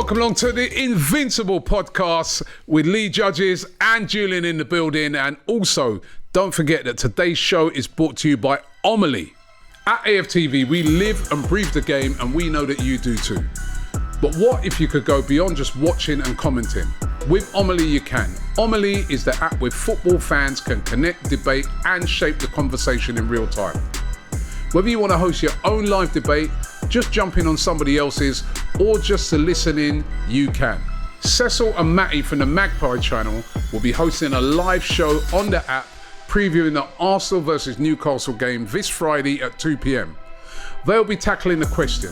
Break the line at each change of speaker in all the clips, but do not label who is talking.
Welcome along to the Invincible podcast with Lee Judges and Julian in the building. And also, don't forget that today's show is brought to you by Omili. At AFTV, we live and breathe the game, and we know that you do too. But what if you could go beyond just watching and commenting? With Omili, you can. Omili is the app where football fans can connect, debate, and shape the conversation in real time. Whether you want to host your own live debate, just jump in on somebody else's, or just to listen in, you can. Cecil and Matty from the Magpie channel will be hosting a live show on the app, previewing the Arsenal versus Newcastle game this Friday at 2 p.m. They'll be tackling the question,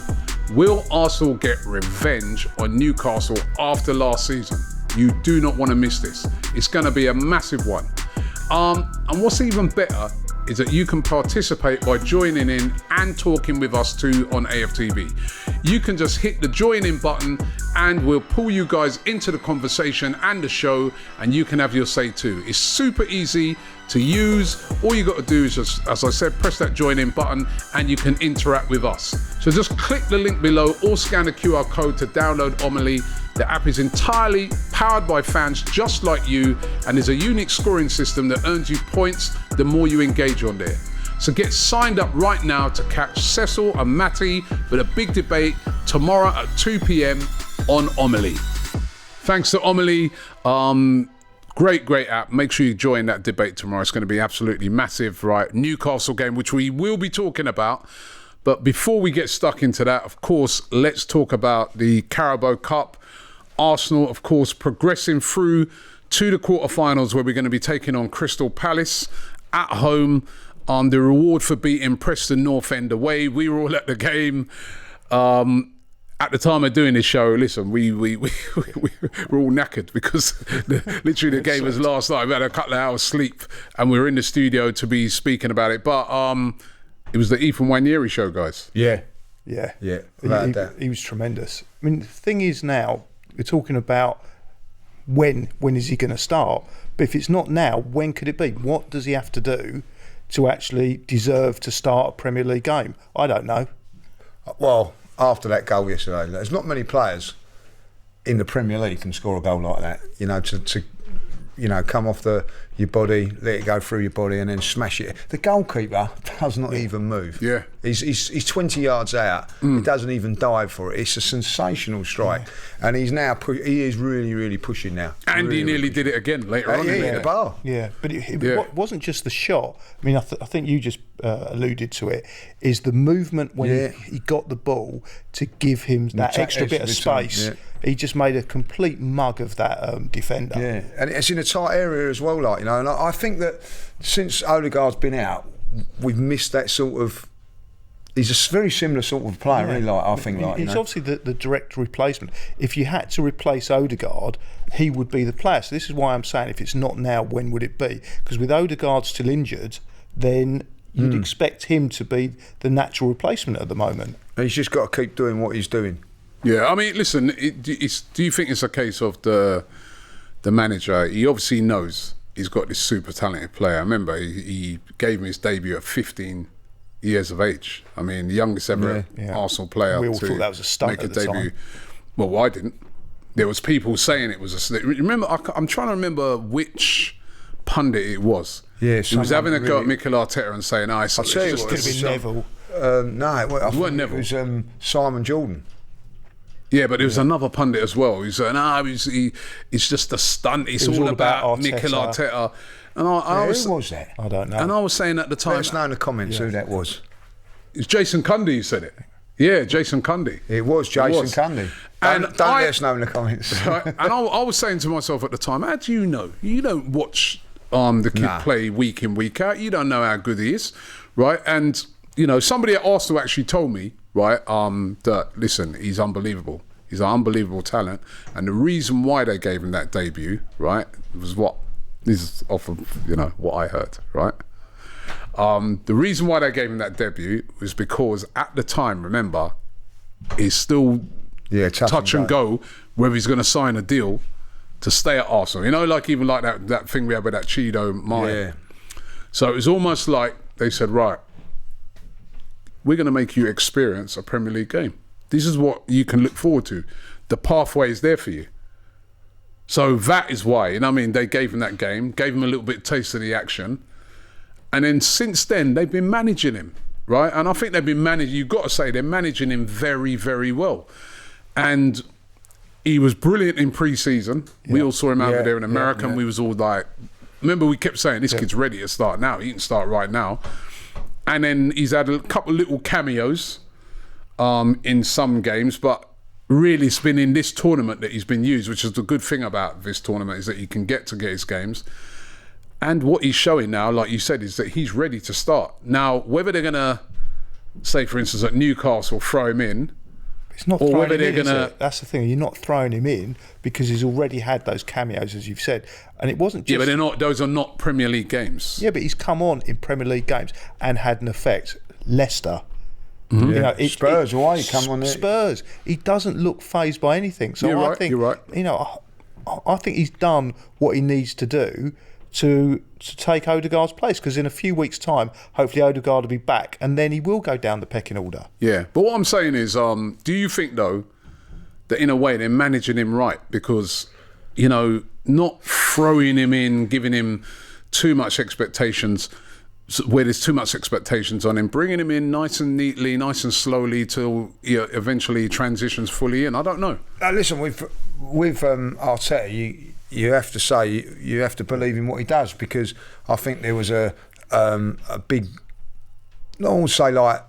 will Arsenal get revenge on Newcastle after last season? You do not want to miss this. It's going to be a massive one. And what's even better is that you can participate by joining in and talking with us too on AFTV. You can just hit the join in button and we'll pull you guys into the conversation and the show, and you can have your say too. It's super easy to use. All you got to do is just, as I said, press that join in button and you can interact with us. So just click the link below or scan the QR code to download Omili. The app is entirely powered by fans just like you, and there's a unique scoring system that earns you points the more you engage on there. So get signed up right now to catch Cecil and Matty with a big debate tomorrow at 2 p.m. on Omili. Thanks to Omili. Great app. Make sure you join that debate tomorrow. It's going to be absolutely massive, right? Newcastle game, which we will be talking about. But before we get stuck into that, of course, let's talk about the Carabao Cup. Arsenal, of course, progressing through to the quarterfinals, where we're going to be taking on Crystal Palace at home. The reward for beating Preston North End away. We were all at the game. At the time of doing this show, listen, we're all knackered because literally the game was last night. We had a couple of hours sleep and we were in the studio to be speaking about it. But it was the Nwaneri show, guys.
Yeah.
He was tremendous. I mean, the thing is now, we're talking about when is he going to start? But if it's not now, when could it be? What does he have to do to actually deserve to start a Premier League game? I don't know.
Well, after that goal yesterday, there's not many players in the Premier League can score a goal like that. You know, to come off your body, let it go through your body, and then smash it. The goalkeeper does not even move.
Yeah,
he's 20 yards out. He doesn't even dive for it. It's a sensational strike, and he's now he is really pushing now.
And
really,
he nearly did it again later on.
He hit the bar.
Yeah, but it wasn't just the shot. I mean, I think you just alluded to it. Is the movement when he got the ball to give him that extra bit of space. Yeah. He just made a complete mug of that defender.
Yeah, and it's in a tight area as well, like, you know. And I think that since Odegaard's been out, we've missed that sort of. He's a very similar sort of player, really. Like, I think, like,
he's obviously the direct replacement. If you had to replace Odegaard, he would be the player. So this is why I'm saying, if it's not now, when would it be? Because with Odegaard still injured, then you'd expect him to be the natural replacement at the moment.
And he's just got to keep doing what he's doing. Yeah,
I mean, listen, do you think it's a case of the manager? He obviously knows he's got this super talented player. I remember he gave him his debut at 15 years of age. I mean, the youngest ever Arsenal player.
We all thought that was a stunt
make
at
a
the
debut.
time.
Well, I didn't. There was people saying it was a. Remember, I'm trying to remember which pundit it was.
Yeah,
he was having a go at Mikel Arteta and saying, "I
tell you what,
could have been Neville."
No, it wasn't Neville. It was Simon Jordan.
Yeah, but there was another pundit as well. He said, it's just a stunt. It's all about Mikel Arteta. And
who was that?
I don't know.
And I was saying at the time...
Let us know in the comments who that was.
It's Jason Cundy who said it. Yeah, Jason Cundy.
It was Jason Cundy. Don't let us know in the comments.
Right? And I was saying to myself at the time, how do you know? You don't watch the kid play week in, week out. You don't know how good he is, right? And, you know, somebody at Arsenal actually told me, right, that, listen, he's unbelievable. He's an unbelievable talent. And the reason why they gave him that debut, right, was this is off of, you know, what I heard, right? The reason why they gave him that debut was because at the time, remember, he's still touch and go whether he's going to sign a deal to stay at Arsenal. You know, like even like that thing we had with that Chido Maya.
Yeah.
So it was almost like they said, right, we're going to make you experience a Premier League game. This is what you can look forward to. the pathway is there for you. So that is why, you know what I mean, they gave him that game, gave him a little bit taste of the action. And then since then, they've been managing him, right? And I think they've been managing, you've got to say, they're managing him very, very well. And he was brilliant in pre-season. Yeah. We all saw him over there in America, and we was all like, remember we kept saying, this kid's ready to start now. He can start right now. And then he's had a couple little cameos in some games, but really it's been in this tournament that he's been used, which is the good thing about this tournament, is that you can get his games. And what he's showing now, like you said, is that he's ready to start. Now, whether they're going to, say for instance at Newcastle, throw him in,
it's not or whether they're going to... That's the thing, you're not throwing him in because he's already had those cameos, as you've said. And it wasn't just...
Yeah, but those are not Premier League games.
Yeah, but he's come on in Premier League games and had an effect. Leicester...
Mm-hmm. You know, Spurs, why he come on there?
Spurs, he doesn't look fazed by anything. So I think,
you're right.
You know, I think he's done what he needs to do to take Odegaard's place, because in a few weeks' time, hopefully Odegaard will be back, and then he will go down the pecking order.
Yeah, but what I'm saying is, do you think though that in a way they're managing him right, because you know, not throwing him in, giving him too much expectations, where there's too much expectations on him, bringing him in nice and neatly, nice and slowly till eventually transitions fully in. I don't know.
Listen, with Arteta, you have to say you have to believe in what he does, because I think there was a big, I won't say like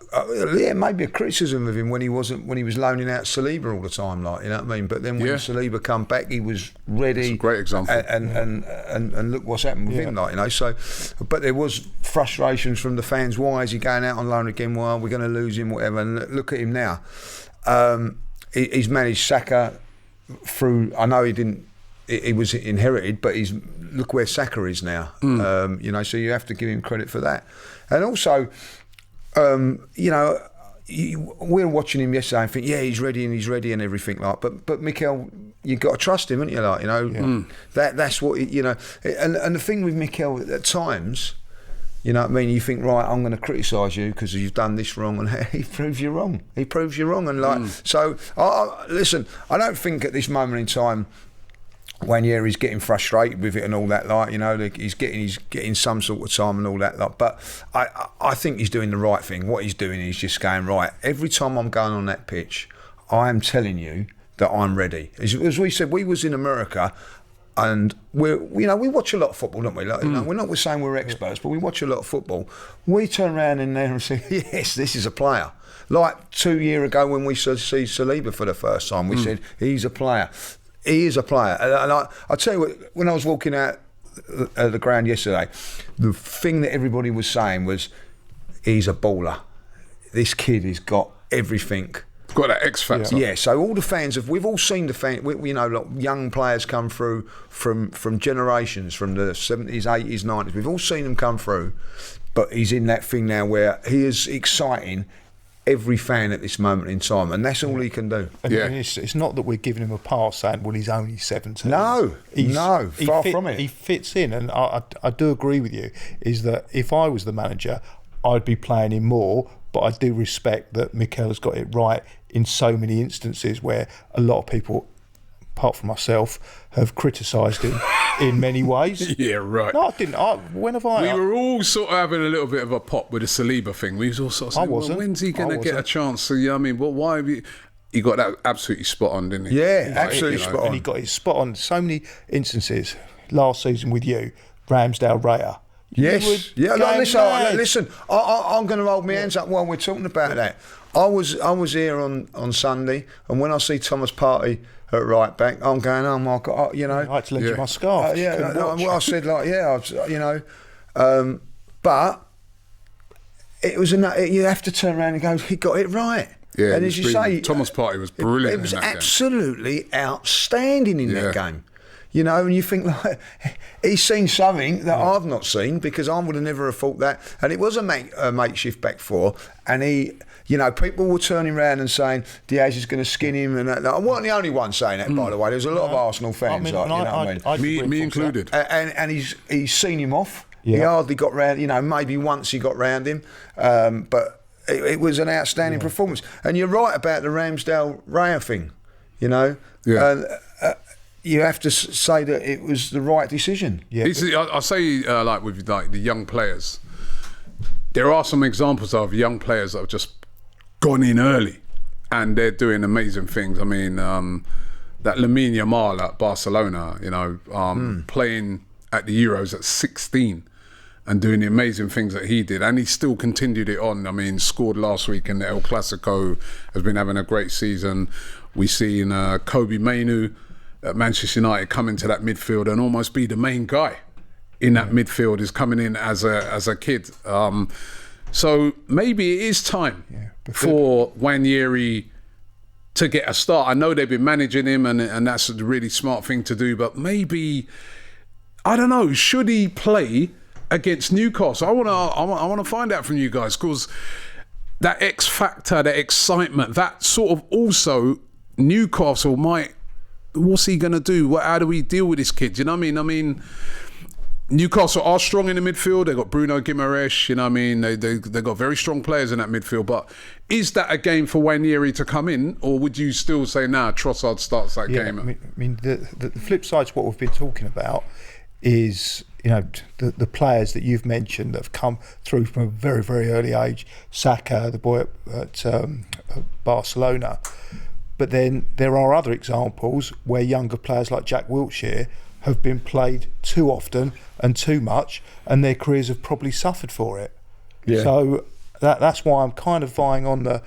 maybe a criticism of him when he was loaning out Saliba all the time, like, you know what I mean. But then when Saliba come back, he was ready.
That's a great example.
And look what's happened with him, like, you know. So, but there was frustrations from the fans. Why is he going out on loan again? Why we're going to lose him? Whatever. And look at him now. He's managed Saka through. I know he didn't. He was inherited, but look where Saka is now. You know, so you have to give him credit for that. And also, you know, we're watching him yesterday and think, he's ready and everything, like. But Mikel, you've got to trust him, haven't you? Like, you know, that's what you know. And the thing with Mikel at times, you know what I mean, you think, right, I'm going to criticise you because you've done this wrong, and he proves you wrong. And like, so listen, I don't think at this moment in time, Nwaneri's getting frustrated with it and all that, like, you know, he's getting some sort of time and all that, like. But I think he's doing the right thing. What he's doing is just going, right, every time I'm going on that pitch, I am telling you that I'm ready. As we said, we was in America, and we watch a lot of football, don't we? Like, you know, we're saying we're experts, but we watch a lot of football. We turn around in there and say, yes, this is a player. Like 2 years ago when we saw Saliba for the first time, we said he's a player. He is a player. And I tell you what, when I was walking out the ground yesterday, the thing that everybody was saying was, he's a baller. This kid has got everything.
Got that X factor.
Yeah, so all the fans we've all seen the fans, you know, like young players come through from generations, from the 70s, 80s, 90s. We've all seen them come through, but he's in that thing now where he is exciting every fan at this moment in time, and that's all he can do.
And it's not that we're giving him a pass saying, well, he's only 17.
No, far from it.
He fits in, and I do agree with you, is that if I was the manager, I'd be playing him more, but I do respect that Mikel's got it right in so many instances where a lot of people, apart from myself, have criticised him in many ways.
Yeah, right.
No, I didn't. When have I?
We were all sort of having a little bit of a pop with the Saliba thing. We was all sort of saying, well, when's he going to get a chance? So, you know what I mean? Well, why have you... He got that absolutely spot on, didn't he?
Yeah, absolutely spot on.
And he got his spot on so many instances. Last season with you, Ramsdale Raya.
Yes. Yeah, listen, I'm going to hold my hands up while we're talking about that. I was here on Sunday, and when I see Thomas Partey at right back, I'm going, oh my God, you know.
I had to lend you my scarf.
I said, like, you know, but it was you have to turn around and go, he got it right.
Yeah,
and as you say,
Thomas Partey was brilliant.
It was absolutely outstanding in that game. You know, and you think, like, he's seen something that I've not seen, because I would have never have thought that. And it was a makeshift back four, and he, you know, people were turning around and saying Diaz is going to skin him, and that. I wasn't the only one saying that, by the way. There's a lot of Arsenal fans, you know what I mean?
Me included.
And he's seen him off. Yeah. He hardly got round, you know, maybe once he got round him, but it was an outstanding performance. And you're right about the Ramsdale Raya thing. you know.
Yeah.
You have to say that it was the right decision.
Yeah.
I say like with like the young players, there are some examples of young players that have just gone in early and they're doing amazing things. I mean, that Lamine Yamal at Barcelona, you know, playing at the Euros at 16 and doing the amazing things that he did, and he still continued it on. I mean, scored last week in the El Clasico, has been having a great season. We seen Kobe Mainoo at Manchester United come into that midfield and almost be the main guy in that midfield, is coming in as a kid. So maybe it is time for Nwaneri to get a start. I know they've been managing him and that's a really smart thing to do, but maybe, I don't know, should he play against Newcastle? I want to find out from you guys, because that X factor, that excitement, that sort of also Newcastle might, what's he going to do? How do we deal with this kid? Do you know what I mean? Newcastle are strong in the midfield. They've got Bruno Guimaraes, you know what I mean? They've got very strong players in that midfield. But is that a game for Nwaneri to come in? Or would you still say, Trossard starts that game?
I mean, the flip side to what we've been talking about is, you know, the players that you've mentioned that have come through from a very, very early age. Saka, the boy at Barcelona. But then there are other examples where younger players like Jack Wilshere have been played too often and too much, and their careers have probably suffered for it. Yeah. So that's why I'm kind of vying on that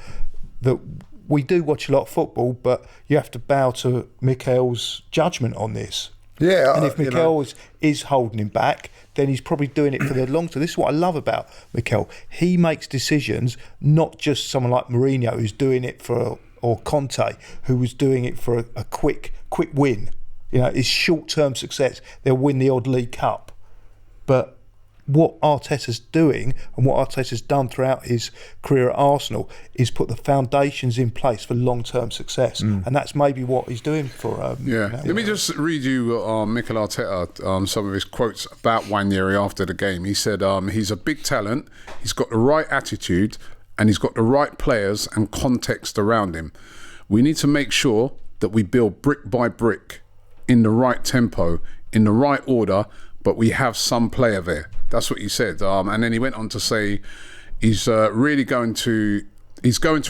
we do watch a lot of football, but you have to bow to Mikel's judgment on this.
Yeah.
And if Mikel is holding him back, then he's probably doing it for the long term. This is what I love about Mikel. He makes decisions, not just someone like Mourinho who's doing it for, or Conte, who was doing it for a quick win. You know, it's short-term success. They'll win the odd League Cup. But what Arteta's doing, and what Arteta's done throughout his career at Arsenal, is put the foundations in place for long-term success. And that's maybe what he's doing for...
Let me just read you Mikel Arteta, some of his quotes about Nwaneri after the game. He said, he's a big talent, he's got the right attitude, and he's got the right players and context around him. We need to make sure that we build brick by brick, in the right tempo, in the right order, but we have some player there. That's what he said. And then he went on to say he's going to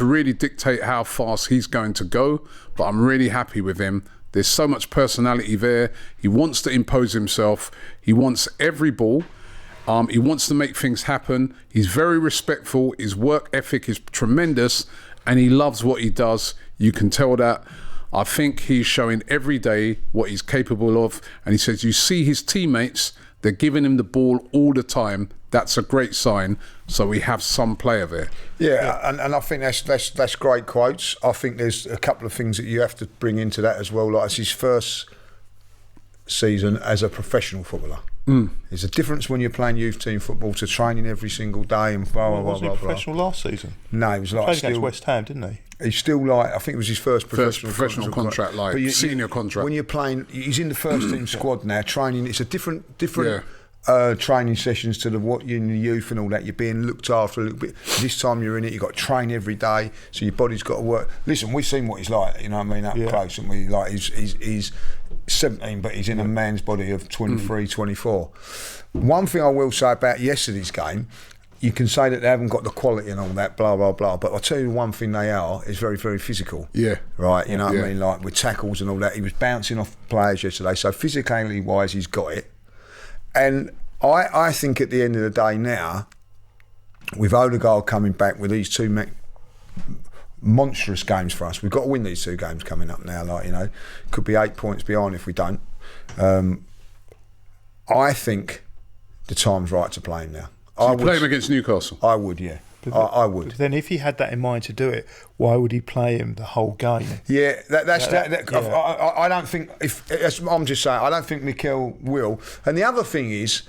really dictate how fast he's going to go, but I'm really happy with him. There's so much personality there. He wants to impose himself. He wants every ball. He wants to make things happen. He's very respectful. His work ethic is tremendous, and he loves what he does. You can tell that. I think he's showing every day what he's capable of. And he says, you see his teammates, they're giving him the ball all the time. That's a great sign. So we have some player there.
Yeah. And I think that's great quotes. I think there's a couple of things that you have to bring into that as well. Like, it's his first season as a professional footballer. There's a difference when you're playing youth team football to training every single day and blah, blah, blah,
wasn't he professional last season?
No, he was like
played against West Ham, didn't he?
He's still like, I think it was his first
professional contract, like senior contract.
When you're playing, he's in the first team squad now, training. It's a different training sessions to what you're in the youth and all that. You're being looked after a little bit. This time you're in it, you've got to train every day, so your body's got to work. Listen, we've seen what he's like, you know what I mean, up close, and we like he's 17, but he's in a man's body of 23, 24. One thing I will say about yesterday's game, you can say that they haven't got the quality and all that, blah, blah, blah, but I'll tell you one thing they are, is very, very physical. Yeah. Right, you know what I mean, like with tackles and all that. He was bouncing off players yesterday, so physically wise, he's got it. And I think at the end of the day now, with Odegaard coming back with these two monstrous games for us, we've got to win these two games coming up now. Like, you know, could be 8 points behind if we don't. I think the time's right to play him now.
So you play him against Newcastle?
I would, yeah. I would.
But then if he had that in mind to do it, why would he play him the whole game?
Yeah, I don't think, I'm just saying, I don't think Mikel will. And the other thing is,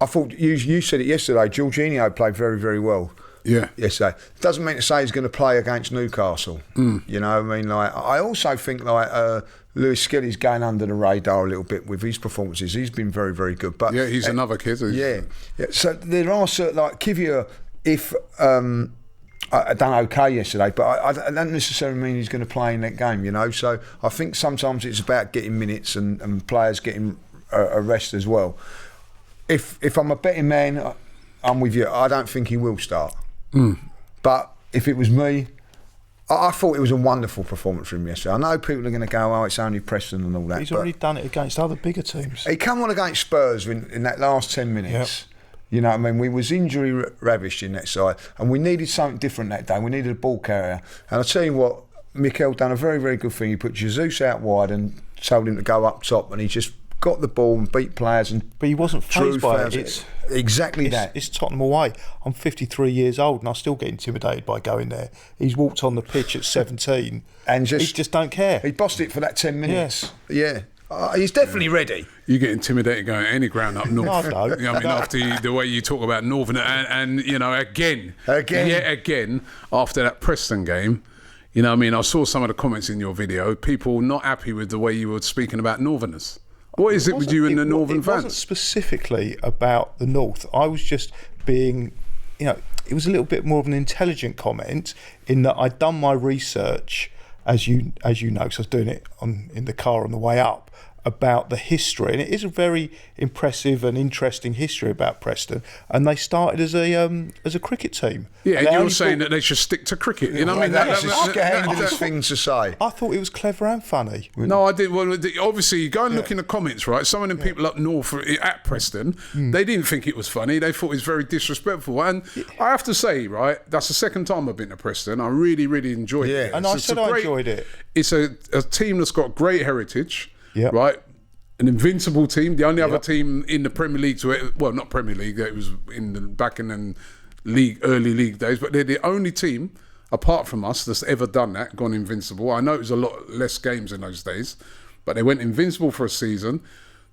I thought, you said it yesterday, Jorginho played very, very well.
Yeah.
Yesterday. Doesn't mean to say he's going to play against Newcastle. You know, I mean, like, I also think like Lewis Skelly's going under the radar a little bit with his performances. He's been very, very good. But
yeah, he's another kid.
Yeah. So there are certain, like Kivior, if I done okay yesterday, but I don't necessarily mean he's going to play in that game, you know. So I think sometimes it's about getting minutes and players getting a rest as well. If I'm a betting man, I'm with you. I don't think he will start. But if it was me, I thought it was a wonderful performance from him yesterday. I know people are going to go, oh, it's only Preston and all that.
He's already done it against other bigger teams.
He come on against Spurs in that last 10 minutes. Yep. You know what I mean? We was injury ravished in that side, and we needed something different that day. We needed a ball carrier. And I'll tell you what, Mikel done a very, very good thing. He put Jesus out wide and told him to go up top, and he just got the ball and beat players. But
he wasn't fazed by it.
It's that.
It's Tottenham away. I'm 53 years old and I still get intimidated by going there. He's walked on the pitch at 17 and he just don't care.
He bossed it for that 10 minutes. Yeah. He's definitely ready.
You get intimidated going any ground up north.
No, I don't.
You know, I mean, after the way you talk about Northern and you know, again, after that Preston game, you know what I mean, I saw some of the comments in your video, people not happy with the way you were speaking about Northerners. What is it with you and the Northern fans?
It wasn't specifically about the North. I was just being, you know, it was a little bit more of an intelligent comment in that I'd done my research, as you know, because I was doing it in the car on the way up, about the history, and it is a very impressive and interesting history about Preston. And they started as a cricket team.
Yeah, and you're saying that they should stick to cricket. You know what I mean?
That's a scandalous thing to say.
I thought it was clever and funny.
No, I did. Well, obviously, go and look in the comments, right? Some of them people up north at Preston, they didn't think it was funny. They thought it was very disrespectful. And I have to say, right, that's the second time I've been to Preston. I really, really enjoyed it.
And I enjoyed it.
It's a team that's got great heritage.
Yep.
Right, an invincible team. The only other team in the Premier League not Premier League. It was back in the early league days. But they're the only team, apart from us, that's ever done that. Gone invincible. I know it was a lot less games in those days, but they went invincible for a season.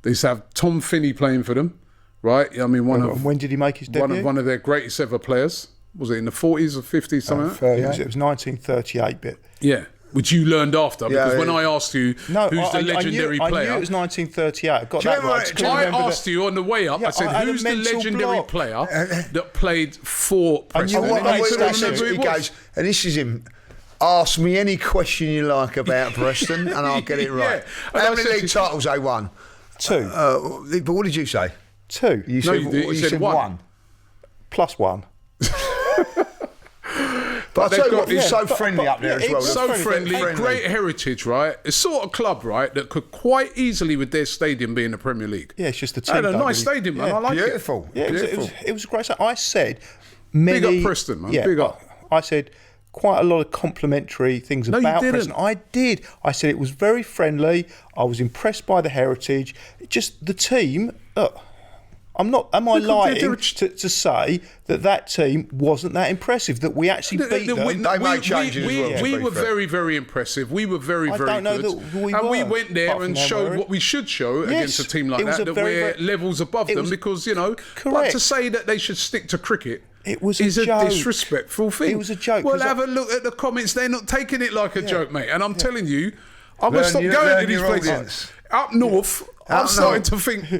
They used to have Tom Finney playing for them. Right. I mean,
when did he make his debut?
One of their greatest ever players. Was it in the 40s or 50s? Something like
that? It was 1938 bit.
Yeah. Which you learned after, because when I asked you who's the legendary player...
I knew it was 1938. I got that right.
I asked you on the way up, I said, who's the legendary player that played for Preston?
He goes, and this is him, ask me any question you like about Preston and I'll get it right. How many league titles they won?
2.
But what did you say?
2.
You said 1.
Plus 1.
But I tell you what, it's so friendly up there as well.
So friendly, great heritage, right? It's sort of club, right, that could quite easily, with their stadium, be in the Premier League.
Yeah, it's just the team.
Had a nice stadium, man. I like it.
Beautiful.
Yeah, it was a great stadium. I said
big up Preston, man. Big up.
I said quite a lot of complimentary things about Preston. I did. I said it was very friendly. I was impressed by the heritage. Just the team. Am I lying to say that team wasn't that impressive, that we actually beat them?
They made changes as well.
We were very, very impressive. We were very, very good.
I don't know that we were.
And we went there and showed what we should show against a team like that we're levels above them, because, you know, but to say that they should stick to cricket is a disrespectful thing.
It was a joke.
Well, have a look at the comments. They're not taking it like a joke, mate. And I'm telling you, I'm going to stop going to these places. Up north... I'm starting to think,
I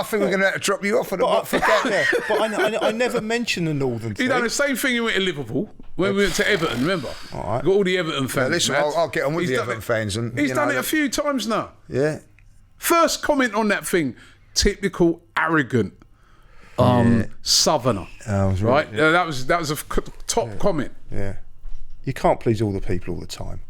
think we're going to have to drop you off and not forget.
But I never mentioned the Northern thing.
He done the same thing he went to Liverpool when we went to Everton, remember?
All right.
Got all the Everton fans.
Listen, I'll get on with the Everton fans. And
he's done it a few times now.
Yeah.
First comment on that thing, typical arrogant southerner. Right? That was a top comment.
Yeah. You can't please all the people all the time.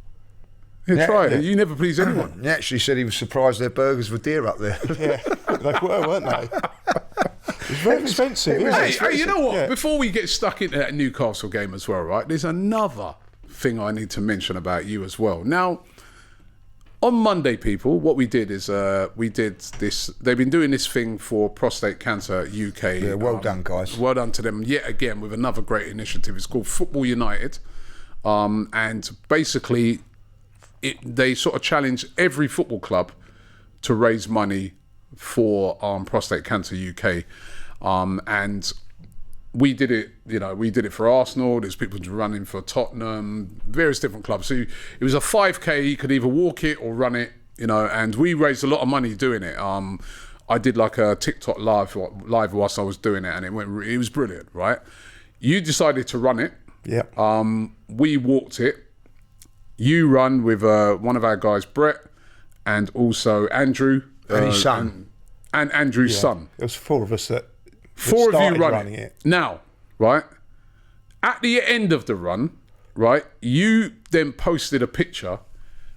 Yeah, try it. You never please anyone.
He actually said he was surprised their burgers were dear up there.
Yeah, they were, weren't they? It was very expensive.
Hey, you know what? Yeah. Before we get stuck into that Newcastle game as well, right? There's another thing I need to mention about you as well. Now, on Monday, people, what we did is we did this. They've been doing this thing for Prostate Cancer UK.
Yeah, well done, guys.
Well done to them yet again with another great initiative. It's called Football United, and basically, they sort of challenge every football club to raise money for Prostate Cancer UK, and we did it. You know, we did it for Arsenal. There's people running for Tottenham, various different clubs. So it was a 5K. You could either walk it or run it. You know, and we raised a lot of money doing it. I did like a TikTok live whilst I was doing it, and it was brilliant. Right? You decided to run it.
Yeah.
We walked it. You run with one of our guys, Brett, and also Andrew.
And his son.
And Andrew's son.
There was 4 of us that
Four of you
started
running it. Now, right, at the end of the run, right, you then posted a picture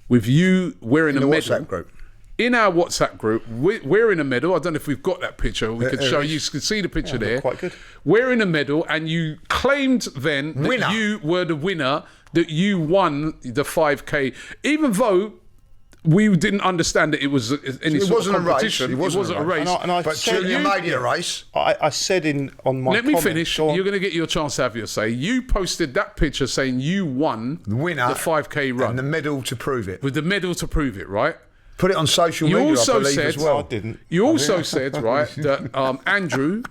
with you wearing a medal.
WhatsApp group.
In our WhatsApp group, wearing a medal. I don't know if we've got that picture. We could show you. You can see the picture there.
Quite good.
Wearing a medal, and you claimed then that you were the winner, that you won the 5K, even though we didn't understand that it was any sort of competition.
It wasn't a race. But Julian made it a race.
I said on my
Let me finish. You're going to get your chance to have your say. You posted that picture saying you won the 5K run.
And the medal to prove it.
With the medal to prove it, right?
Put it on social media,
also
I believe,
said,
as well.
I didn't.
You also said, right, that Andrew,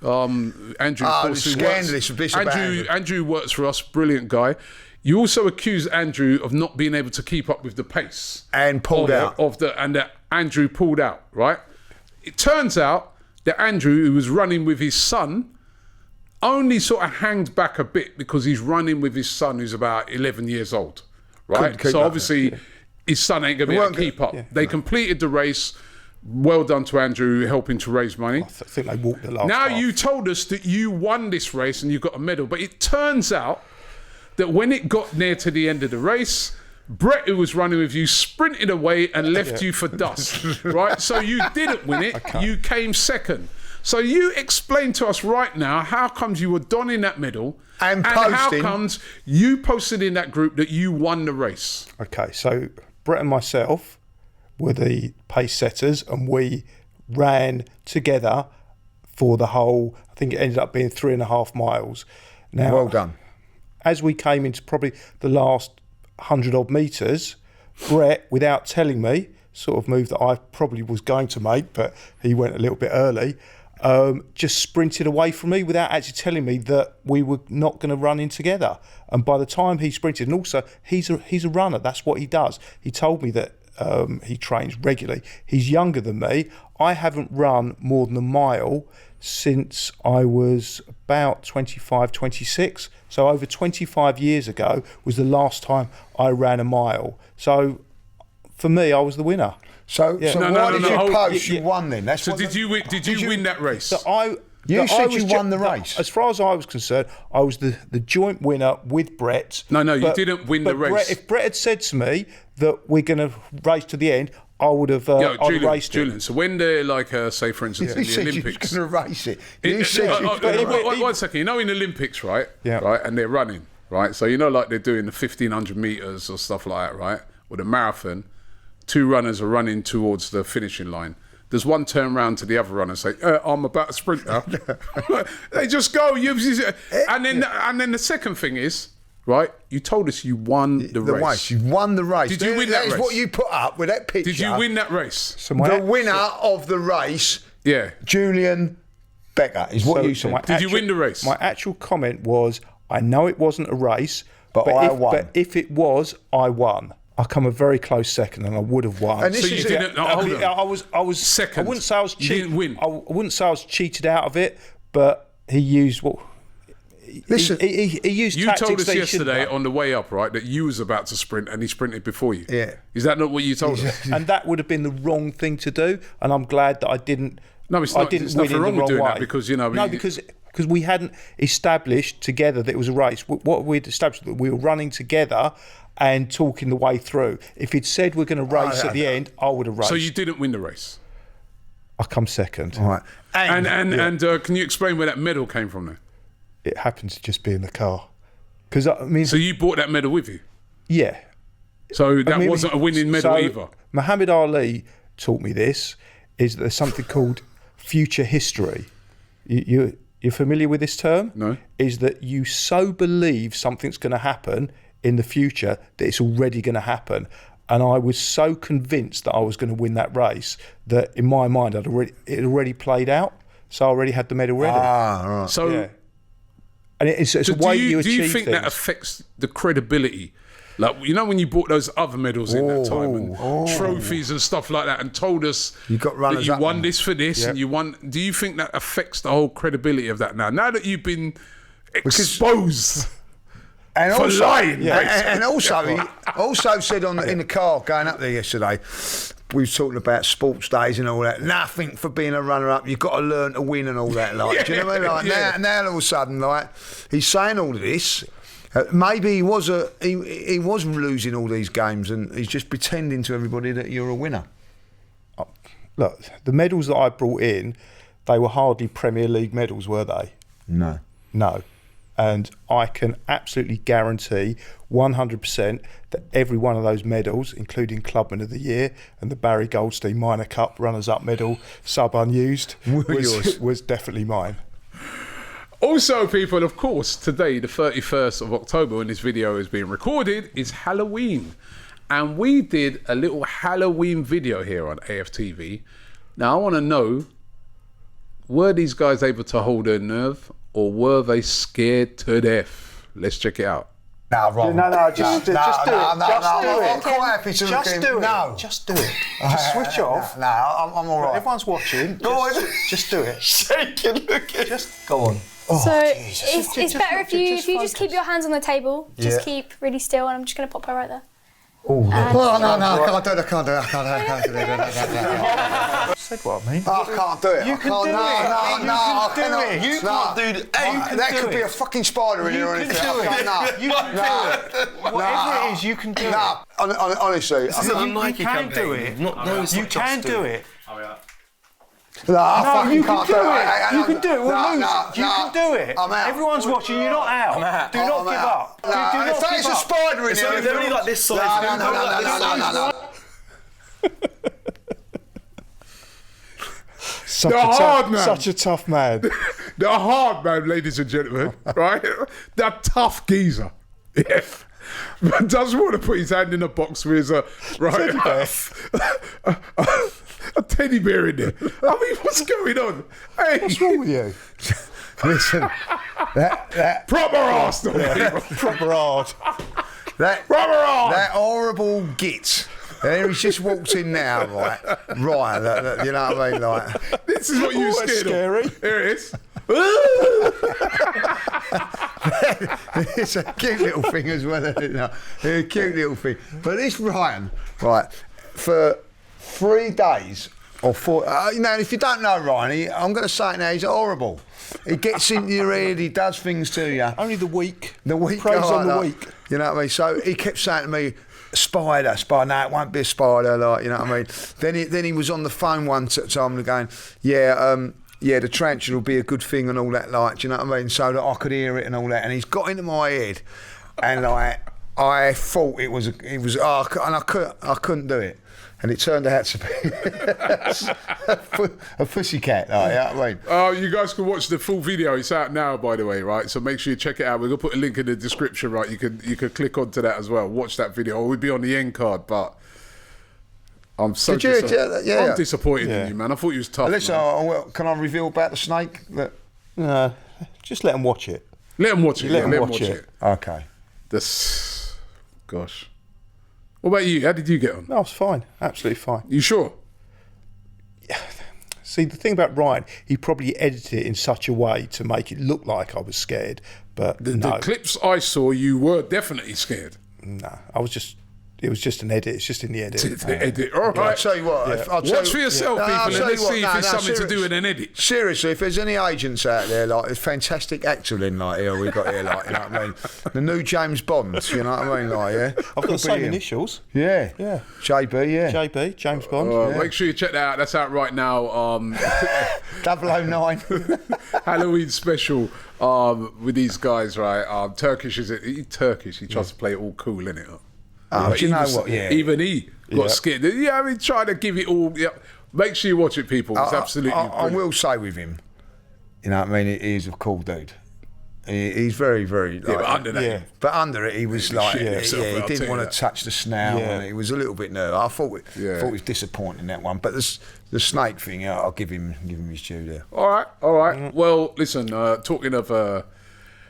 Andrew works for us, brilliant guy. You also accused Andrew of not being able to keep up with the pace
and pulled out
and that Andrew pulled out. Right. It turns out that Andrew, who was running with his son, only sort of hanged back a bit because he's running with his son, who's about 11 years old. Right. So obviously, his son ain't going to be able to keep up. Yeah. They completed the race. Well done to Andrew, helping to raise money.
I think they walked the last
Now
half.
you told us that you won this race and you got a medal, but it turns out that when it got near to the end of the race, Brett, who was running with you, sprinted away and left you for dust, right? So you didn't win it. You came second. So you explain to us right now how comes you were donning that medal and how comes you posted in that group that you won the race.
Okay, so Brett and myself were the pace setters, and we ran together for the whole, I think it ended up being 3.5 miles. Now,
well done.
As we came into probably the last 100 odd metres, Brett, without telling me, sort of move that I probably was going to make, but he went a little bit early, just sprinted away from me without actually telling me that we were not going to run in together. And by the time he sprinted, and also he's a runner, that's what he does. He told me that he trains regularly. He's younger than me. I haven't run more than a mile since I was about 25, 26. So over 25 years ago was the last time I ran a mile. So for me, I was the winner.
So why did you post you won then? That's
so did you win that race?
So
you said you won the race.
As far as I was concerned, I was the joint winner with Brett.
No, you didn't win the race.
If Brett had said to me that we're going to race to the end, I would have raced
Julian, so when they're like, say for instance, in the Olympics.
You going to race it.
One second. You know in the Olympics, right?
Yeah.
Right, and they're running, right? So you know like they're doing the 1,500 metres or stuff like that, right? Or the marathon. 2 runners are running towards the finishing line. Does one turn around to the other runner and say, I'm about to sprint now? They just go. And then the second thing is, right, you told us you won the race.
You won the race.
Did you win that race?
That is what you put up with that picture.
Did you win that race?
So the winner of the race, Julian Becker, is what you said.
Did you win the race?
My actual comment was, I know it wasn't a race,
but I won.
But if it was, I won. I come a very close second, and I would have won.
And
so you didn't. Hold on.
I was
second.
I wouldn't say I was cheated.
You didn't win.
I wouldn't say I was cheated out of it, but he used what.
Listen,
he used.
You
tactics
told us
that
yesterday on the way up, right, that you was about to sprint and he sprinted before you.
Yeah.
Is that not what you told us?
And that would have been the wrong thing to do. And I'm glad that I didn't.
No, it's not. There's nothing wrong with doing that because
because we hadn't established together that it was a race. What we'd established that we were running together and talking the way through. If he'd said we're going to race at the end, I would have raced.
So you didn't win the race?
I come second.
All right.
And can you explain where that medal came from then?
It happened to just be in the car. Because I mean,
so you brought that medal with you?
Yeah.
So that wasn't a winning medal either?
Muhammad Ali taught me this, is that there's something called future history. You're familiar with this term?
No.
Is that you so believe something's going to happen in the future that it's already going to happen. And I was so convinced that I was going to win that race that in my mind it already played out. So I already had the medal ready.
Right.
So,
yeah. And it's a way you achieve things.
Do you think that affects the credibility? Like, you know when you brought those other medals in that time and trophies and stuff like that and told us that you won this for this and you won. Do you think that affects the whole credibility of that now? Now that you've been exposed...
And
for
also,
lying,
and also, he also said in the car going up there yesterday, we were talking about sports days and all that. Nothing for being a runner-up. You've got to learn to win and all that. Like, do you know what I mean? Like now, all of a sudden, like he's saying all of this. Maybe he was losing all these games, and he's just pretending to everybody that you're a winner.
Look, the medals that I brought in, they were hardly Premier League medals, were they?
No.
And I can absolutely guarantee 100% that every one of those medals, including Clubman of the Year and the Barry Goldstein Minor Cup runners-up medal, sub-unused, was definitely mine.
Also, people, of course, today, the 31st of October, when this video is being recorded, is Halloween. And we did a little Halloween video here on AFTV. Now, I want to know, were these guys able to hold their nerve, or were they scared to death? Let's check it out.
No, Rob.
No, just do it.
I'm quite happy to
Just do it.
No.
Just do it. Just switch off.
No, I'm all right.
Everyone's watching. Just do it.
Shaking, looking.
Just go on.
So it's better if you just keep your hands on the table. Just keep really still, and I'm just going to pop her right there.
Oh, no, I can't do it.
Said what I mean.
I can't do it.
You can do it.
I cannot.
You can't do it.
That could be a fucking spider in here or anything.
You can do it. Whatever it is, you can do it.
No, honestly.
This is a Nike
can
campaign.
do it.
You
can do it.
No,
you can do it. You can do it. We'll lose. You can do it.
I'm out.
Everyone's watching. You're not out. Do not give up. Do not
if that is a spider in here,
They're only like this size.
No.
Such a tough man.
The hard man, ladies and gentlemen, right? That tough geezer. Yeah. But doesn't want to put his hand in a box with his, a teddy bear in there. I mean, what's going on? Hey.
What's wrong with you?
Listen, that
Proper Arsenal.
Proper hard.
that horrible git. There he's just walked in now, right? You know what I mean? Like,
This is what you're scared
scary.
of. Here it is.
it's a cute little thing as well, isn't it? No, a cute little thing. But this Ryan, right, for 3 days or 4, if you don't know Ryan, I'm going to say it now, he's horrible. He gets into your head, he does things to you.
Only the weak.
Praise
on the weak.
You know what I mean? So he kept saying to me, spider. No, it won't be a spider. Like, you know what I mean? Then he was on the phone one time going, the tarantula will be a good thing and all that. Like, do you know what I mean? So that I could hear it and all that. And he's got into my head, and I thought it was, and I couldn't do it. And it turned out to be a pussycat, like, you know what I mean?
You guys can watch the full video. It's out now, by the way, right? So make sure you check it out. We're gonna put a link in the description, right? You could click onto that as well. Watch that video. Or we'd be on the end card, but I'm so I'm disappointed in you, man. I thought you was tough.
Listen, can I reveal about the snake?
No, just let them watch it.
Let them watch it.
Let them watch it.
Okay.
Gosh. What about you? How did you get on?
No, I was fine. Absolutely fine.
You sure?
See, the thing about Ryan, he probably edited it in such a way to make it look like I was scared. But
the clips I saw, you were definitely scared.
No, it was just an edit. It's just in the edit.
It's the edit. All right.
I'll tell you what.
Watch for yourself, people, and let's see if it's something to do with an edit.
Seriously, if there's any agents out there, like, there's fantastic actor in, like, here we've got here, like, you know what I mean? The new James Bond, you know what I mean, like, yeah.
I've got the same initials.
Yeah. JB, yeah.
JB, James Bond.
Make sure you check that out. That's out right now.
009.
Halloween special with these guys, right? Turkish, he's Turkish. He tries to play it all cool, innit?
Do you know what? Yeah.
Even he got scared. Yeah, I mean, trying to give it all. Yeah. Make sure you watch it, people. It's absolutely
I will say with him, you know what I mean, he's a cool dude. He's very, very...
but under that...
But under it, he was like...
he
didn't want to touch the snout, and he was a little bit nervous. I thought it was disappointing, that one. But the snake thing, I'll give him his due there.
All right. Well, listen, talking of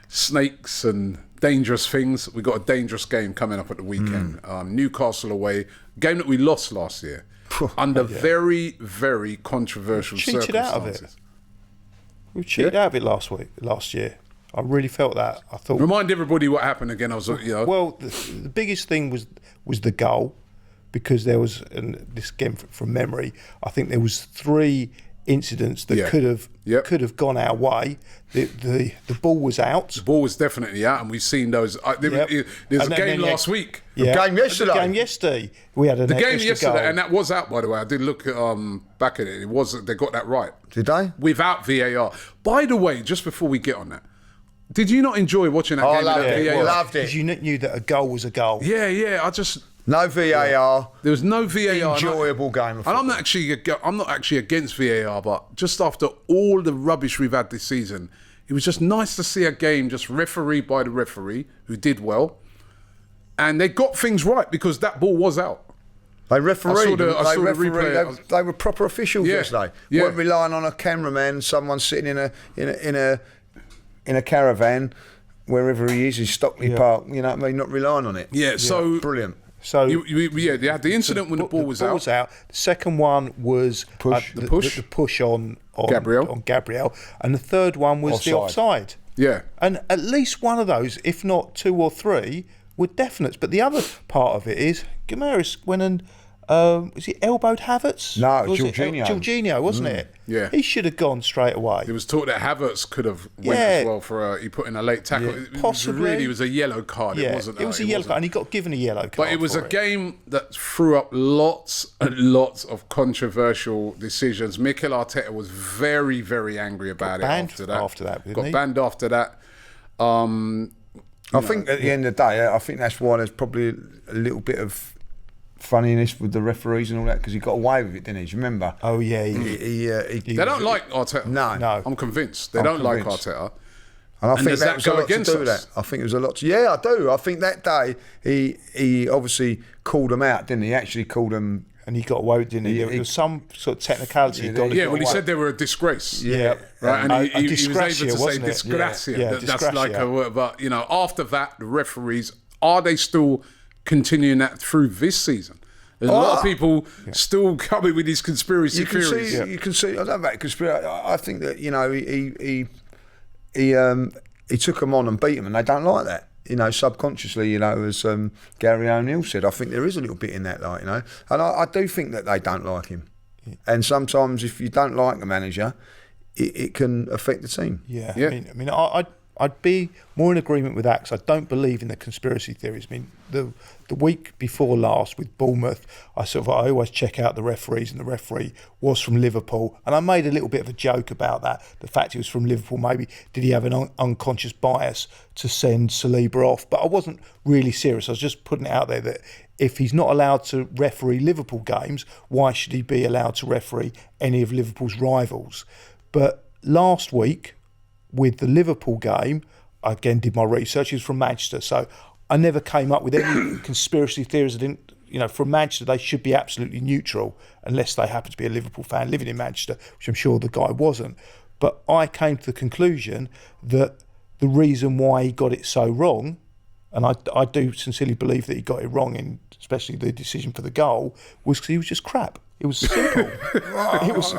snakes and dangerous things, we've got a dangerous game coming up at the weekend. Newcastle away, game that we lost last year under very, very controversial circumstances.
We cheated out of it last year. I really felt that. I thought.
Remind everybody what happened again.
Well, the biggest thing was the goal, because there was, and this again from memory, I think there was 3 incidents that could have gone our way. The ball was out.
The ball was definitely out, and we've seen those. There's a game last week.
Yeah. The game yesterday.
The game yesterday. We had
the game yesterday,
goal.
and that was out, by the way. I did look back at it. It was, they got that right.
Did they?
Without VAR. By the way, just before we get on that, did you not enjoy watching that game?
I loved it.
Because you knew that a goal was a goal.
Yeah.
No VAR.
There was no VAR.
Enjoyable game of football.
And I'm not actually against VAR, but just after all the rubbish we've had this season, it was just nice to see a game just refereed by the referee, who did well, and they got things right because that ball was out.
They refereed.
I saw the replay.
They were proper officials yesterday.
Yeah.
Weren't relying on a cameraman, someone sitting in a caravan, wherever he is in Stockley Park. You know what I mean? Not relying on it.
Yeah. So
brilliant.
So
they had the incident when the ball was out.
The second one was the push on Gabriel, and the third one was the offside.
Yeah,
and at least one of those, if not 2 or 3, were definites. But the other part of it is Gimares went and was he elbowed Havertz?
No, Jorginho,
wasn't it?
Yeah,
he should have gone straight away.
There was talk that Havertz could have went as well for he put in a late tackle.
Possibly,
it was a yellow card.
Yeah,
it wasn't.
It was a yellow card, and he got given a yellow card.
But it was a game that threw up lots and lots of controversial decisions. Mikel Arteta was very, very angry about it after that. Got banned after that.
I think at the end of the day, I think that's why there's probably a little bit of funniness with the referees and all that, because he got away with it, didn't he? Do you remember?
Oh yeah,
they don't like Arteta.
No,
I'm convinced they don't like Arteta.
And I think that was a lot to do with that. I think it was a lot. I do. I think that day he obviously called them out, didn't he? He actually called them.
And he got away with it, didn't he? There was some sort of technicality.
He said they were a disgrace.
Yeah.
Right, and he was able to say
disgracia.
Yeah. That's like a word. But, after that, the referees, are they still continuing that through this season? There's a lot of people still coming with these conspiracy theories.
You can see, I don't know about conspiracy. I think that, he took them on and beat them, and they don't like that. Subconsciously, as Gary O'Neill said, I think there is a little bit in that, and I do think that they don't like him. Yeah. And sometimes, if you don't like a manager, it can affect the team.
Yeah. I mean, I'd be more in agreement with that, because I don't believe in the conspiracy theories. I mean, the week before last with Bournemouth, I always check out the referees, and the referee was from Liverpool, and I made a little bit of a joke about that. The fact he was from Liverpool, maybe did he have an unconscious bias to send Saliba off? But I wasn't really serious. I was just putting it out there that if he's not allowed to referee Liverpool games, why should he be allowed to referee any of Liverpool's rivals? But last week, with the Liverpool game, I again did my research. He was from Manchester, so I never came up with any conspiracy theories. I didn't, from Manchester, they should be absolutely neutral unless they happen to be a Liverpool fan living in Manchester, which I'm sure the guy wasn't. But I came to the conclusion that the reason why he got it so wrong, and I do sincerely believe that he got it wrong, in especially the decision for the goal, was because he was just crap. It was simple. It was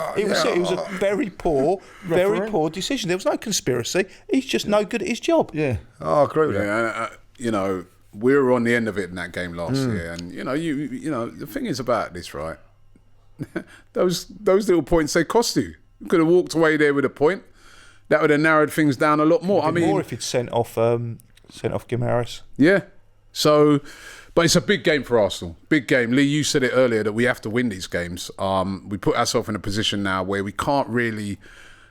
a very poor decision. There was no conspiracy. He's just no good at his job.
Yeah, I agree with that.
We were on the end of it in that game last year, and the thing is about this, right? those little points, they cost you. You could have walked away there with a point. That would have narrowed things down a lot more.
More if he'd sent off Gimares.
Yeah. So. But it's a big game for Arsenal. Big game. Lee, you said it earlier that we have to win these games. We put ourselves in a position now where we can't really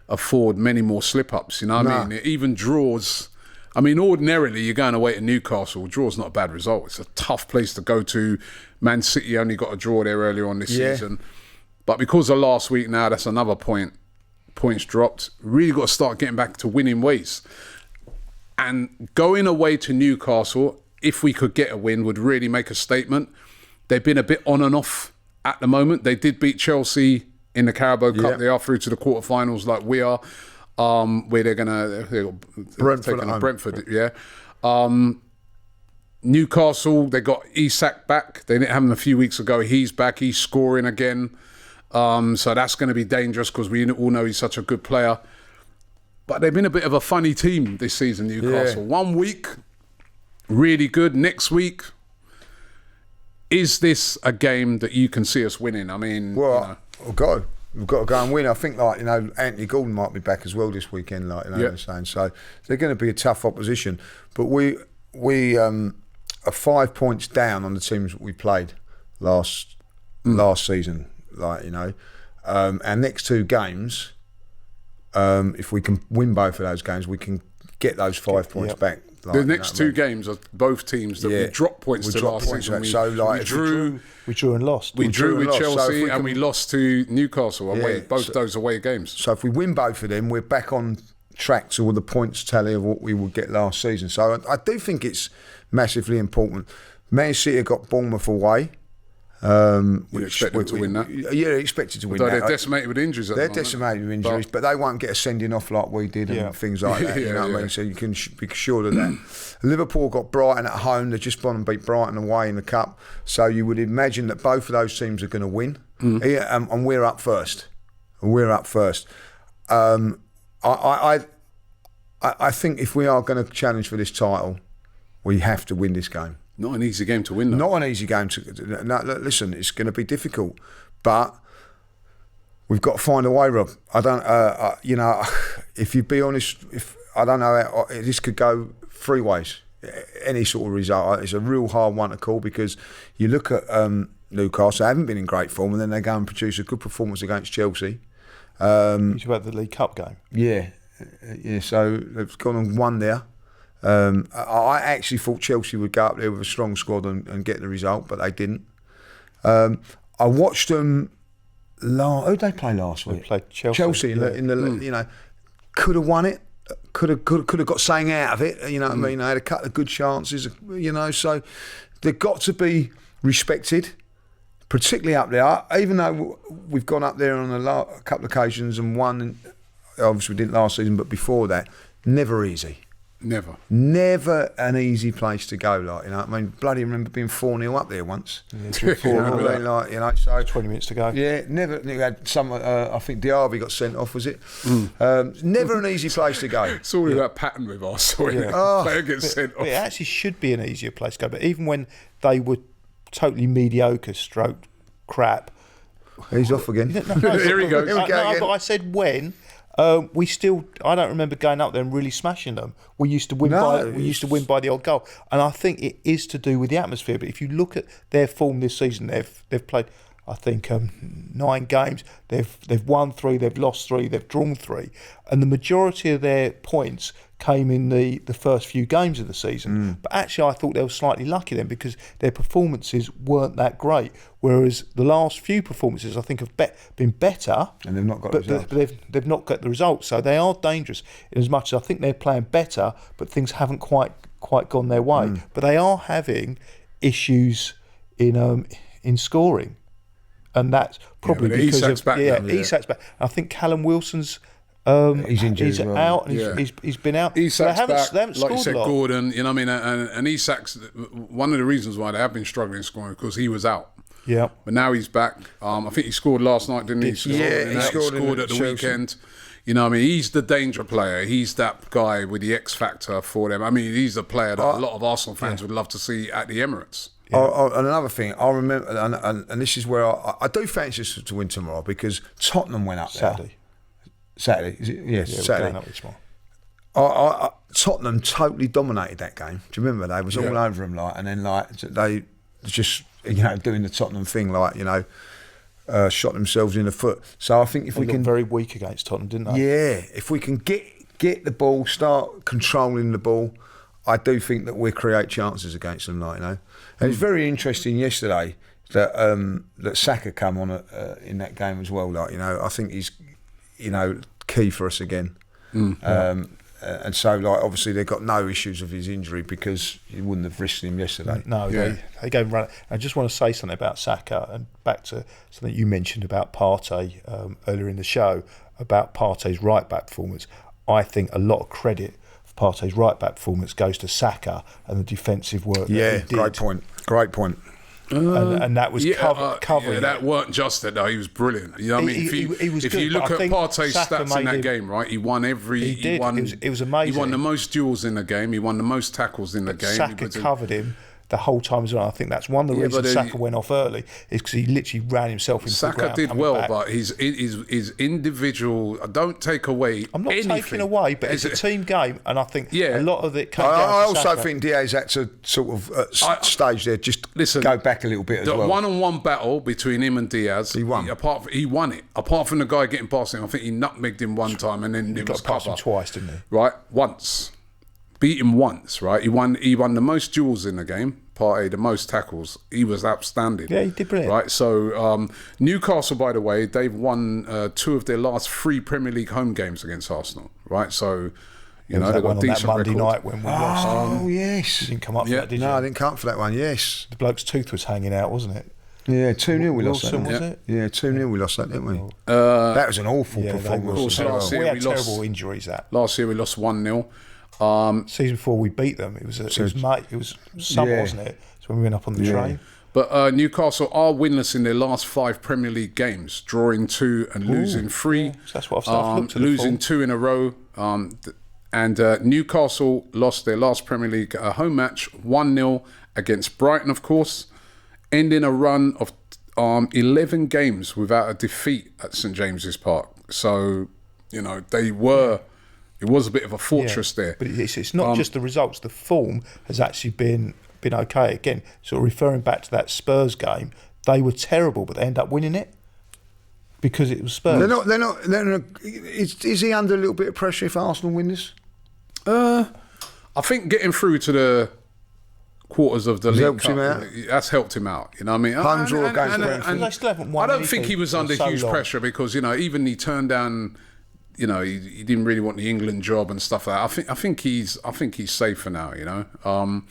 afford many more slip-ups. You know what I mean? Even draws. I mean, ordinarily, you're going away to Newcastle. Draw's not a bad result. It's a tough place to go to. Man City only got a draw there earlier on this season. But because of last week now, that's another point. Points dropped. Really got to start getting back to winning ways. And going away to Newcastle, if we could get a win, would really make a statement. They've been a bit on and off at the moment. They did beat Chelsea in the Carabao Cup. They are through to the quarterfinals like we are, where they're going to take on Brentford. Newcastle, they got Isak back. They didn't have him a few weeks ago. He's back. He's scoring again. So that's going to be dangerous because we all know he's such a good player. But they've been a bit of a funny team this season, Newcastle. 1 week, really good. Next week, is this a game that you can see us winning? I mean,
well, we've got to go and win. I think, like, you know, Anthony Gordon might be back as well this weekend, like, you know what I'm saying. So they're going to be a tough opposition. But we are 5 points down on the teams that we played last season, like, you know. Our next 2 games, if we can win both of those games, we can get those 5 points back. Like,
the next 2 games are both teams that we dropped points to last season.
We drew and lost.
We drew with Chelsea and we lost to Newcastle away. Both those away games.
So if we win both of them, we're back on track to the points tally of what we would get last season. So I do think it's massively important. Man City got Bournemouth away.
You expect them to win that?
Yeah, expected to win
that.
They're
decimated with injuries at the moment.
They're decimated with injuries, but they won't get a sending off like we did and things like that. You know what I mean? So you can be sure of that. Liverpool got Brighton at home. They've just gone and beat Brighton away in the Cup. So you would imagine that both of those teams are going to win. And we're up first. I think if we are going to challenge for this title, we have to win this game.
Not an easy game to win, though.
Not an easy game to. No, listen, it's going to be difficult, but we've got to find a way, Rob. I don't. You know, if you be honest, if I don't know, this could go 3 ways. Any sort of result, it's a real hard one to call because you look at Newcastle, they haven't been in great form, and then they go and produce a good performance against Chelsea.
It's about the League Cup game.
Yeah. So they've gone and won there. I actually thought Chelsea would go up there with a strong squad and get the result, but they didn't. I watched them. Who did they play last week?
They played Chelsea.
Chelsea in the you know, could have won it. Could have got something out of it. You know what I mean? They had a couple of good chances. You know, so they've got to be respected, particularly up there. Even though we've gone up there on a couple of occasions and won. Obviously, we didn't last season, but before that, never easy. Never an easy place to go. Like, you know, I mean, bloody remember being 4-0 up there once.
Yeah, 4-0.
Like, you know, so
20 minutes to go.
Yeah, never had some. I think Diaby got sent off. Was it? Never an easy place to go.
It's all about pattern with us. Player gets sent off.
It actually should be an easier place to go. But even when they were totally mediocre, stroke crap.
He's off again.
Here he goes.
But I said when. We still. I don't remember going up there and really smashing them. We used to win by the odd goal, and I think it is to do with the atmosphere. But if you look at their form this season, they've played, I think, 9 games. They've won 3, they've lost 3, they've drawn 3, and the majority of their points came in the first few games of the season. But actually, I thought they were slightly lucky then because their performances weren't that great. Whereas the last few performances, I think, have been better,
and they've not got the results.
But they've not got the results. So they are dangerous in as much as I think they're playing better, but things haven't quite gone their way. But they are having issues in scoring, and that's probably because
Isak's back.
Isak's back. I think Callum Wilson's.
He's injured.
He's out. And he's been out.
Isak's
they
back,
haven't
like you said,
a lot.
Gordon. You know what I mean? And Isak's one of the reasons why they have been struggling scoring because he was out.
Yeah.
But now he's back. I think he scored last night, didn't he?
He scored
at the weekend. You know what I mean? He's the danger player. He's that guy with the X factor for them. I mean, he's a player that a lot of Arsenal fans would love to see at the Emirates.
And another thing, I remember, and this is where I do fancy us to win tomorrow because Tottenham went up there. Saturday, is it? Yes, Saturday. Tottenham totally dominated that game. Do you remember? They was all over them, like, and then like they just doing the Tottenham thing, like shot themselves in the foot. So I think if we can,
very weak against Tottenham, didn't they?
Yeah, if we can get the ball, start controlling the ball, I do think that we create chances against them, like, you know. And it's very interesting yesterday that that Saka come on in that game as well, like, you know. I think he's key for us again. And so, like, obviously they've got no issues of his injury because you wouldn't have risked him yesterday.
No, they go and run. I just want to say something about Saka and back to something you mentioned about Partey earlier in the show, about Partey's right-back performance. I think a lot of credit for Partey's right-back performance goes to Saka and the defensive work that he did.
Great point.
and that was covering.
Yeah, that weren't just it though. He was brilliant. You know what I mean?
He was
if
good,
you look
but I
at
think
Partey's
Saka
stats in
made
that
him-
game, right? He won every.
He did.
Won,
it was amazing.
He won the most duels in the game. He won the most tackles in the game.
Saka covered him the whole time as well. I think that's one of the reasons Saka went off early is because he literally ran himself into the ground.
Saka did well,
back.
but his individual. Don't take away.
I'm not
anything.
taking away, but it's a team game, and I think
Yeah.
a lot of it comes down
I
to
also
Saka.
think Diaz had to sort of stage there, just
listen,
go back a little bit as
The
well.
one-on-one battle between him and Diaz,
He won.
He won it. Apart from the guy getting past him, I think he nutmegged him one time, and then it was
got past him
cover.
twice, didn't he?
Right, once. Beat him once, right? He won the most duels in the game. Partey, the most tackles. He was outstanding.
Yeah, he did brilliant.
Right, so Newcastle, by the way, they've won 2 of their last 3 Premier League home games against Arsenal. Right, so you know they've got a decent
Monday
record.
night when we lost.
Oh yes.
You didn't come up for that, did you?
No, I didn't come up for that one. Yes.
The bloke's tooth was hanging out, wasn't it?
Yeah, 2-0 we lost that.
Wilson, was
didn't
it?
we? Yeah, 2-0 we lost that, didn't we? That was an awful
Yeah, they
performance.
were
Last year
we had
we lost-
terrible injuries. That
Last year we lost 1-0.
season before we beat them, it was summer,
Yeah.
wasn't it? So when we went up on the train.
But Newcastle are winless in their last 5 Premier League games, drawing 2 and losing 3.
Yeah, so that's what I've started looked at the
losing
form.
2 in a row. And Newcastle lost their last Premier League home match 1-0 against Brighton, of course, ending a run of 11 games without a defeat at St James's Park. So, you know, it was a bit of a fortress there.
But it's not just the results. The form has actually been okay. Again, sort of referring back to that Spurs game, they were terrible, but they end up winning it because it was Spurs.
They're not. Is he under a little bit of pressure if Arsenal win this?
I think getting through to the quarters of the League
helped
Cup,
him out?
that's helped him out. You know what I mean?
Home draw against Brentford.
They still haven't won
I don't
anything
think he was
for
under
so
huge
long.
pressure because, you know, even he turned down, you know, he didn't really want the England job and stuff like that. I think he's safe for now, you know.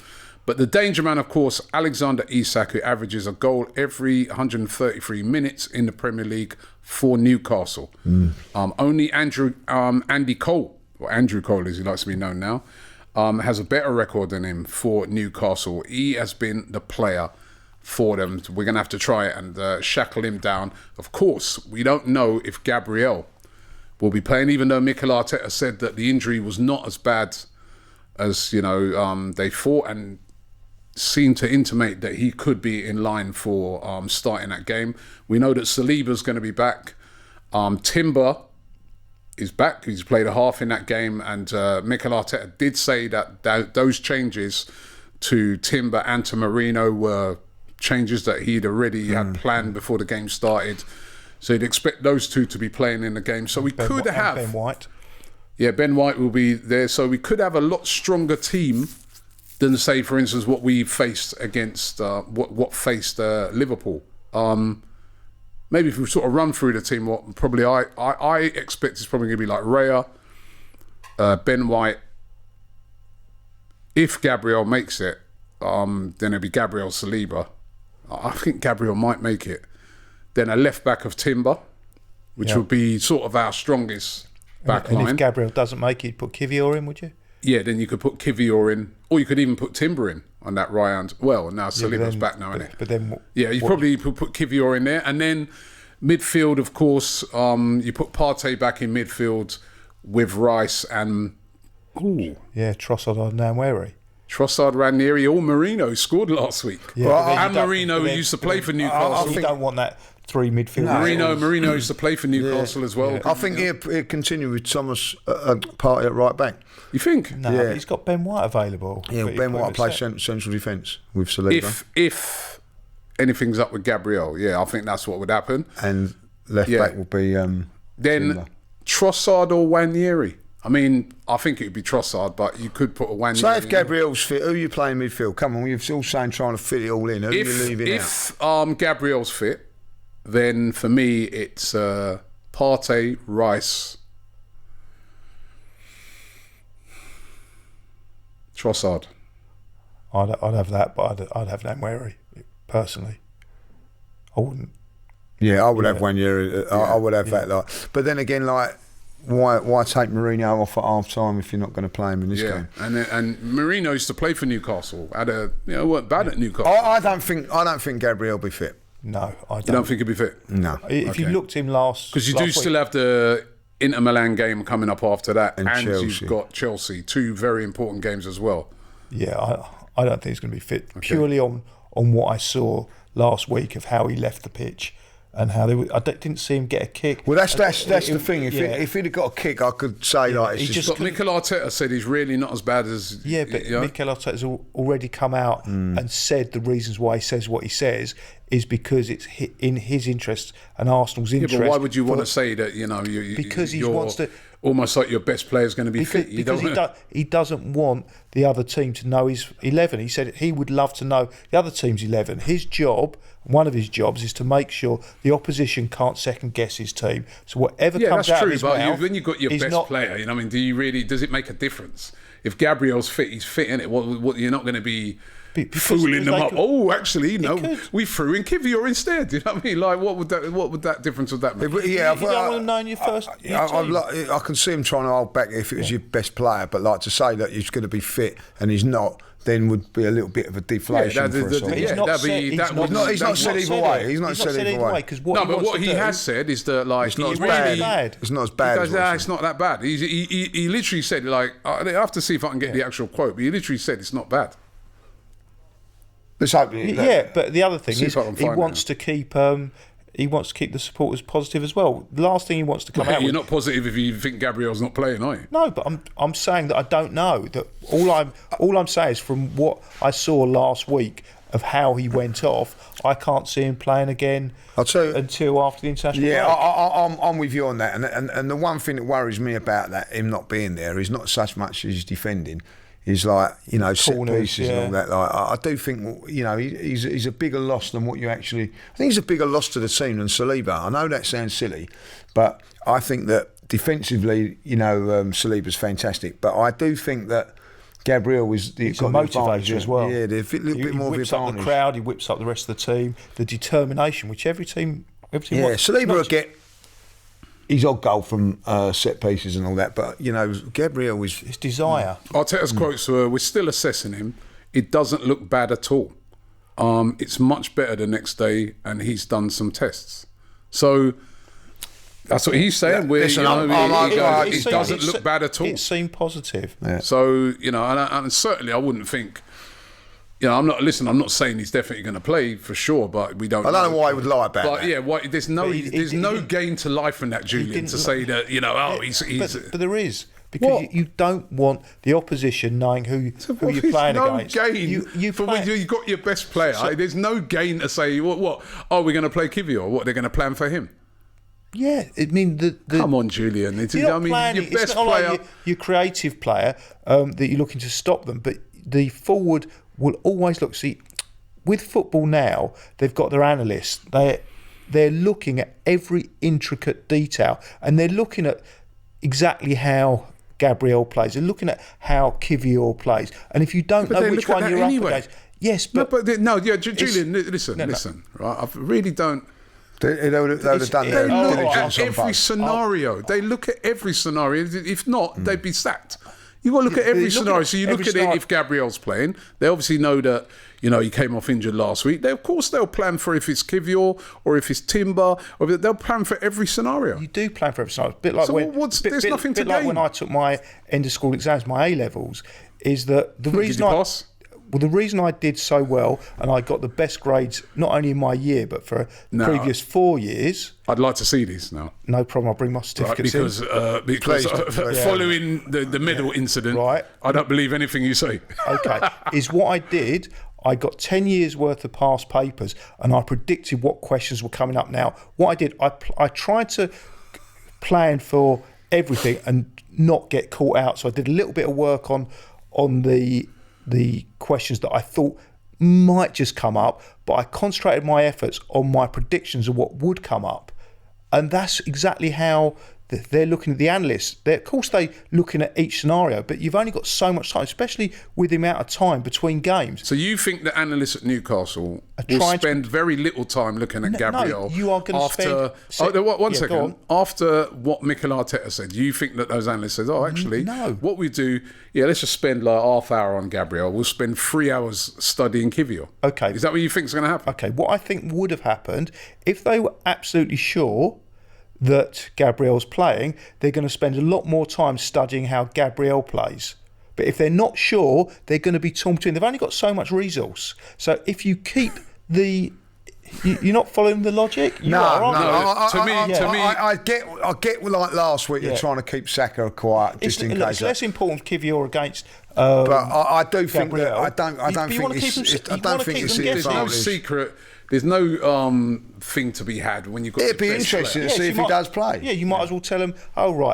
But the danger man, of course, Alexander Isak, who averages a goal every 133 minutes in the Premier League for Newcastle. Only Andy Cole, or Andrew Cole as he likes to be known now, has a better record than him for Newcastle. He has been the player for them. We're going to have to try it and shackle him down. Of course, we don't know if Gabriel will be playing, even though Mikel Arteta said that the injury was not as bad as, you know, they thought, and seemed to intimate that he could be in line for starting that game. We know that Saliba's going to be back. Timber is back. He's played a half in that game, and Mikel Arteta did say that those changes to Timber and to Marino were changes that he'd already had planned before the game started. So you'd expect those two to be playing in the game. So we could have
Ben White.
Yeah, Ben White will be there. So we could have a lot stronger team than, say, for instance, what we faced against what faced Liverpool. Maybe if we sort of run through the team, what probably I expect is probably going to be like Raya, Ben White. If Gabriel makes it, then it'll be Gabriel Saliba. I think Gabriel might make it. Then a left back of Timber, which would be sort of our strongest back
And
line.
if Gabriel doesn't make it, you'd put Kivior in, would you?
Yeah, then you could put Kivior in, or you could even put Timber in on that right hand. Well, now Saliba's back now, isn't it?
But then,
You probably put Kivior in there, and then midfield, of course, you put Partey back in midfield with Rice and
Trossard or Nwaneri.
Trossard, Ranieri, or Marino scored last week.
Yeah, but then
and
you don't-
Marino,
but
who
then-
used to play for
I
Newcastle.
you don't want that 3 midfield.
Marino used to play for Newcastle as well.
I think he'll continue with Thomas Partey at right back.
You think?
No, but he's got Ben White available.
Yeah,
But
Ben
he
White
put him
plays
at
central defence with Saliba.
If anything's up with Gabriel, I think that's what would happen.
And left back will be
Then
Timber.
Trossard or Nwaneri. I mean, I think it would be Trossard, but you could put a Nwaneri.
So if Gabriel's fit, who are you playing midfield? Come on, you're all saying trying to fit it all in. Who are you leaving out?
If Gabriel's fit, then for me it's Partey, Rice, Trossard.
I'd have that, but I'd have Nwaneri personally. I wouldn't.
Yeah, I would have 1 year. I would have that. But then again, why take Mourinho off at half time if you're not going to play him in this game?
And Mourinho used to play for Newcastle. Weren't bad at Newcastle.
I don't think Gabriel will be fit.
No, I don't.
You don't think he'll be fit?
No.
If you looked at him last,
because you do still have the Inter Milan game coming up after that, and
Chelsea.
You've got Chelsea, 2 very important games as well.
Yeah, I don't think he's going to be fit purely on what I saw last week of how he left the pitch. And how I didn't see him get a kick.
Well, that's the thing. If he'd have got a kick, I could say it's just.
But Mikel Arteta said he's really not as bad as.
Yeah, but Mikel Arteta's already come out and said the reasons why he says what he says is because it's in his interest and Arsenal's interest.
Yeah, but why would you want to say that?
Because he wants to.
Almost like your best player is going to be fit.
He doesn't want the other team to know his 11. He said he would love to know the other team's 11. His job, one of his jobs, is to make sure the opposition can't second guess his team. So whatever comes out of his mouth,
but when you've got your best player, does it make a difference? If Gabriel's fit, he's fit, innit? What you're not going to be fooling them up. Actually, we threw in Kivior instead. You know what I mean? Like, what would that difference would that make?
You don't want to know in your first.
I can see him trying to hold back if it was your best player, but like to say that he's going to be fit and he's not, then would be a little bit of a deflation for us all.
He's not said either way.
He's not said either way.
But what he has said is that
it's not as bad. It's not as bad.
It's not that bad. He literally said, like, I have to see if I can get the actual quote, but he literally said it's not bad.
Let's hope.
But the other thing is he wants to keep the supporters positive as well. The last thing he wants to come out with.
You're not positive if you think Gabriel's not playing, are you?
No, but I'm saying that I don't know. That all I'm saying is from what I saw last week of how he went off, I can't see him playing again until after the international break.
I'm with you on that. And the one thing that worries me about that, him not being there, is not so much as he's defending. He's like, set pieces and all that. Like, I do think, he's a bigger loss than what you actually. I think he's a bigger loss to the team than Saliba. I know that sounds silly, but I think that defensively, Saliba's fantastic. But I do think that Gabriel was the
motivator as well.
Yeah, a little bit more of
the advantage. He whips up the crowd. He whips up the rest of the team. The determination, which every team.
Saliba will get his odd goal from set pieces and all that, but Gabriel was
his desire.
Arteta's quotes were, "We're still assessing him. It doesn't look bad at all. It's much better the next day, and he's done some tests." So that's what he's saying. It doesn't look bad at all.
It seemed positive.
Yeah.
So and certainly I wouldn't think. I'm not saying he's definitely going to play for sure, but we don't.
I don't know why he would lie about that.
But there's no gain to life in that, Julian, to say that he's.
But there is, because you don't want the opposition knowing who you're playing against.
There's no gain for when you've got your best player. There's no gain to say what? Oh, we're going to play Kivior. What, they're going to plan for him?
Yeah, I mean
come on, Julian. Your best player,
like your creative player that you're looking to stop them, but the forward will always look. See, with football now, they've got their analysts. They're looking at every intricate detail, and they're looking at exactly how Gabriel plays. They're looking at how Kivior plays, and if you don't know which one you're up against, yes, but
Julian, listen, right? I really don't.
They would have done
They look at every scenario. They look at every scenario. If not, they'd be sacked. You've got to look at every scenario. So you look at it if Gabriel's playing. They obviously know that, he came off injured last week. Of course, they'll plan for if it's Kivior or if it's Timber. They'll plan for every scenario.
You do plan for every scenario. A bit like
there's nothing to gain.
Like when I took my end of school exams, my A-levels, is that the reason
pass?
Well, the reason I did so well and I got the best grades, not only in my year, but for the previous 4 years.
I'd like to see these now.
No problem, I'll bring my certificates
in. Because following the middle incident, I don't believe anything you say.
Okay, is what I did. I got 10 years worth of past papers and I predicted what questions were coming up. Now, what I did, I tried to plan for everything and not get caught out. So I did a little bit of work on the questions that I thought might just come up, but I concentrated my efforts on my predictions of what would come up. And that's exactly how they're looking at the analysts. Of course, they're looking at each scenario, but you've only got so much time, especially with the amount of time between games.
So you think the analysts at Newcastle will spend very little time looking at Gabriel?
No, you are going to spend...
One second. After what Mikel Arteta said, you think that those analysts said, actually, what we do, let's just spend like half hour on Gabriel. We'll spend 3 hours studying Kiwior.
Okay.
Is that what you think is going to happen?
Okay, what I think would have happened, if they were absolutely sure that Gabriel's playing, they're going to spend a lot more time studying how Gabriel plays. But if they're not sure, they're going to be torn between. They've only got so much resource. So if you keep the... You're not following the logic?
I get like last week, you're trying to keep Saka quiet just in case.
It's less important Kiwior against...
but I do think
Gabriel.
that... I don't think it's
There's no secret... There's no thing to be had when you've got.
It'd be interesting to see if he does play.
Yeah, you might as well tell him,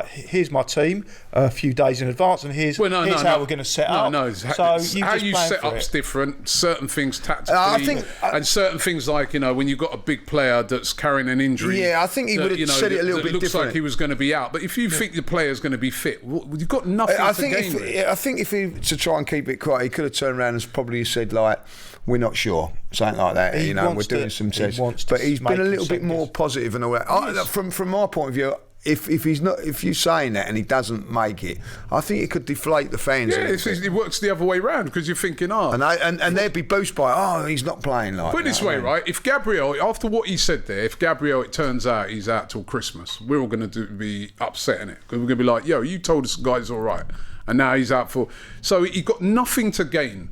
here's my team a few days in advance, and here's how we're going to set up.
So how you set up's different. Certain things tactically, and certain things like when you've got a big player that's carrying an injury.
Yeah, I think he would have said it a little bit different.
Looks like he was going to be out, but if you think the player's going to be fit, you've got nothing to gain.
I think if he to try and keep it quiet, he could have turned around and probably said like, we're not sure, something like that. We're doing some tests, but he's been a little bit more positive and all that. From my point of view, if you're saying that and he doesn't make it, I think it could deflate the fans.
Yeah, it works the other way around because you're thinking,
and they'd be boosted by, he's not playing like.
Put it this way, right? If Gabriel, after what he said there, if Gabriel, it turns out he's out till Christmas, we're all going to be upsetting it because we're going to be like, you told us the guy's all right, and now he's out for. So he got nothing to gain.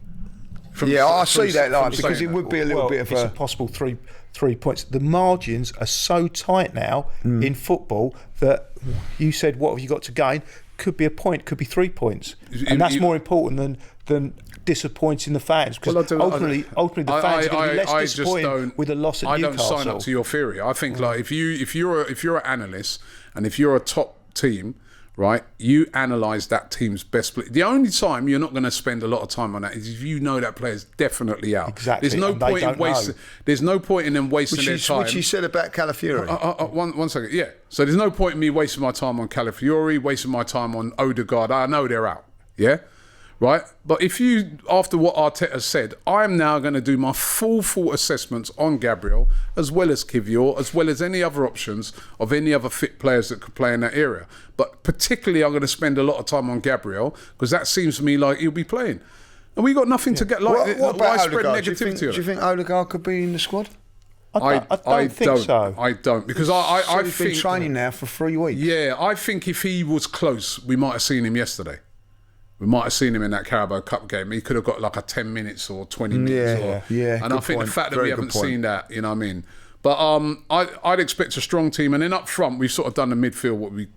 I see that, because it would be a little bit of
a possible three points. The margins are so tight now in football that you said, what have you got to gain? Could be a point, could be 3 points, and that's more important than disappointing the fans, because ultimately the fans are going to be less disappointed with a loss at Newcastle.
I don't sign up to your theory. I think like if you're an analyst and if you're a top team, right, you analyse that team's best play. The only time you're not going to spend a lot of time on that is if you know that player's definitely out.
Exactly.
There's no point in wasting. There's no point in them wasting their time.
Which you said about Calafiori.
One second. Yeah. So there's no point in me wasting my time on Calafiori, wasting my time on Odegaard. I know they're out. Yeah. Right? But if you, after what Arteta said, I am now going to do my full assessments on Gabriel, as well as Kiwior, as well as any other options of any other fit players that could play in that area. But particularly, I'm going to spend a lot of time on Gabriel, because that seems to me like he'll be playing. And we got nothing to get like
what
why
about
spread
Odegaard?
negativity.
Do you think Odegaard could be in the squad?
I don't think so.
I don't, because I
he's
think
been training now for 3 weeks.
Yeah, I think if he was close, we might have seen him yesterday. We might have seen him in that Carabao Cup game. He could have got like a 10 minutes or 20 minutes. And I think the fact that we haven't seen that, you know what I mean? But I'd expect a strong team. And then up front, we've sort of done the midfield, what we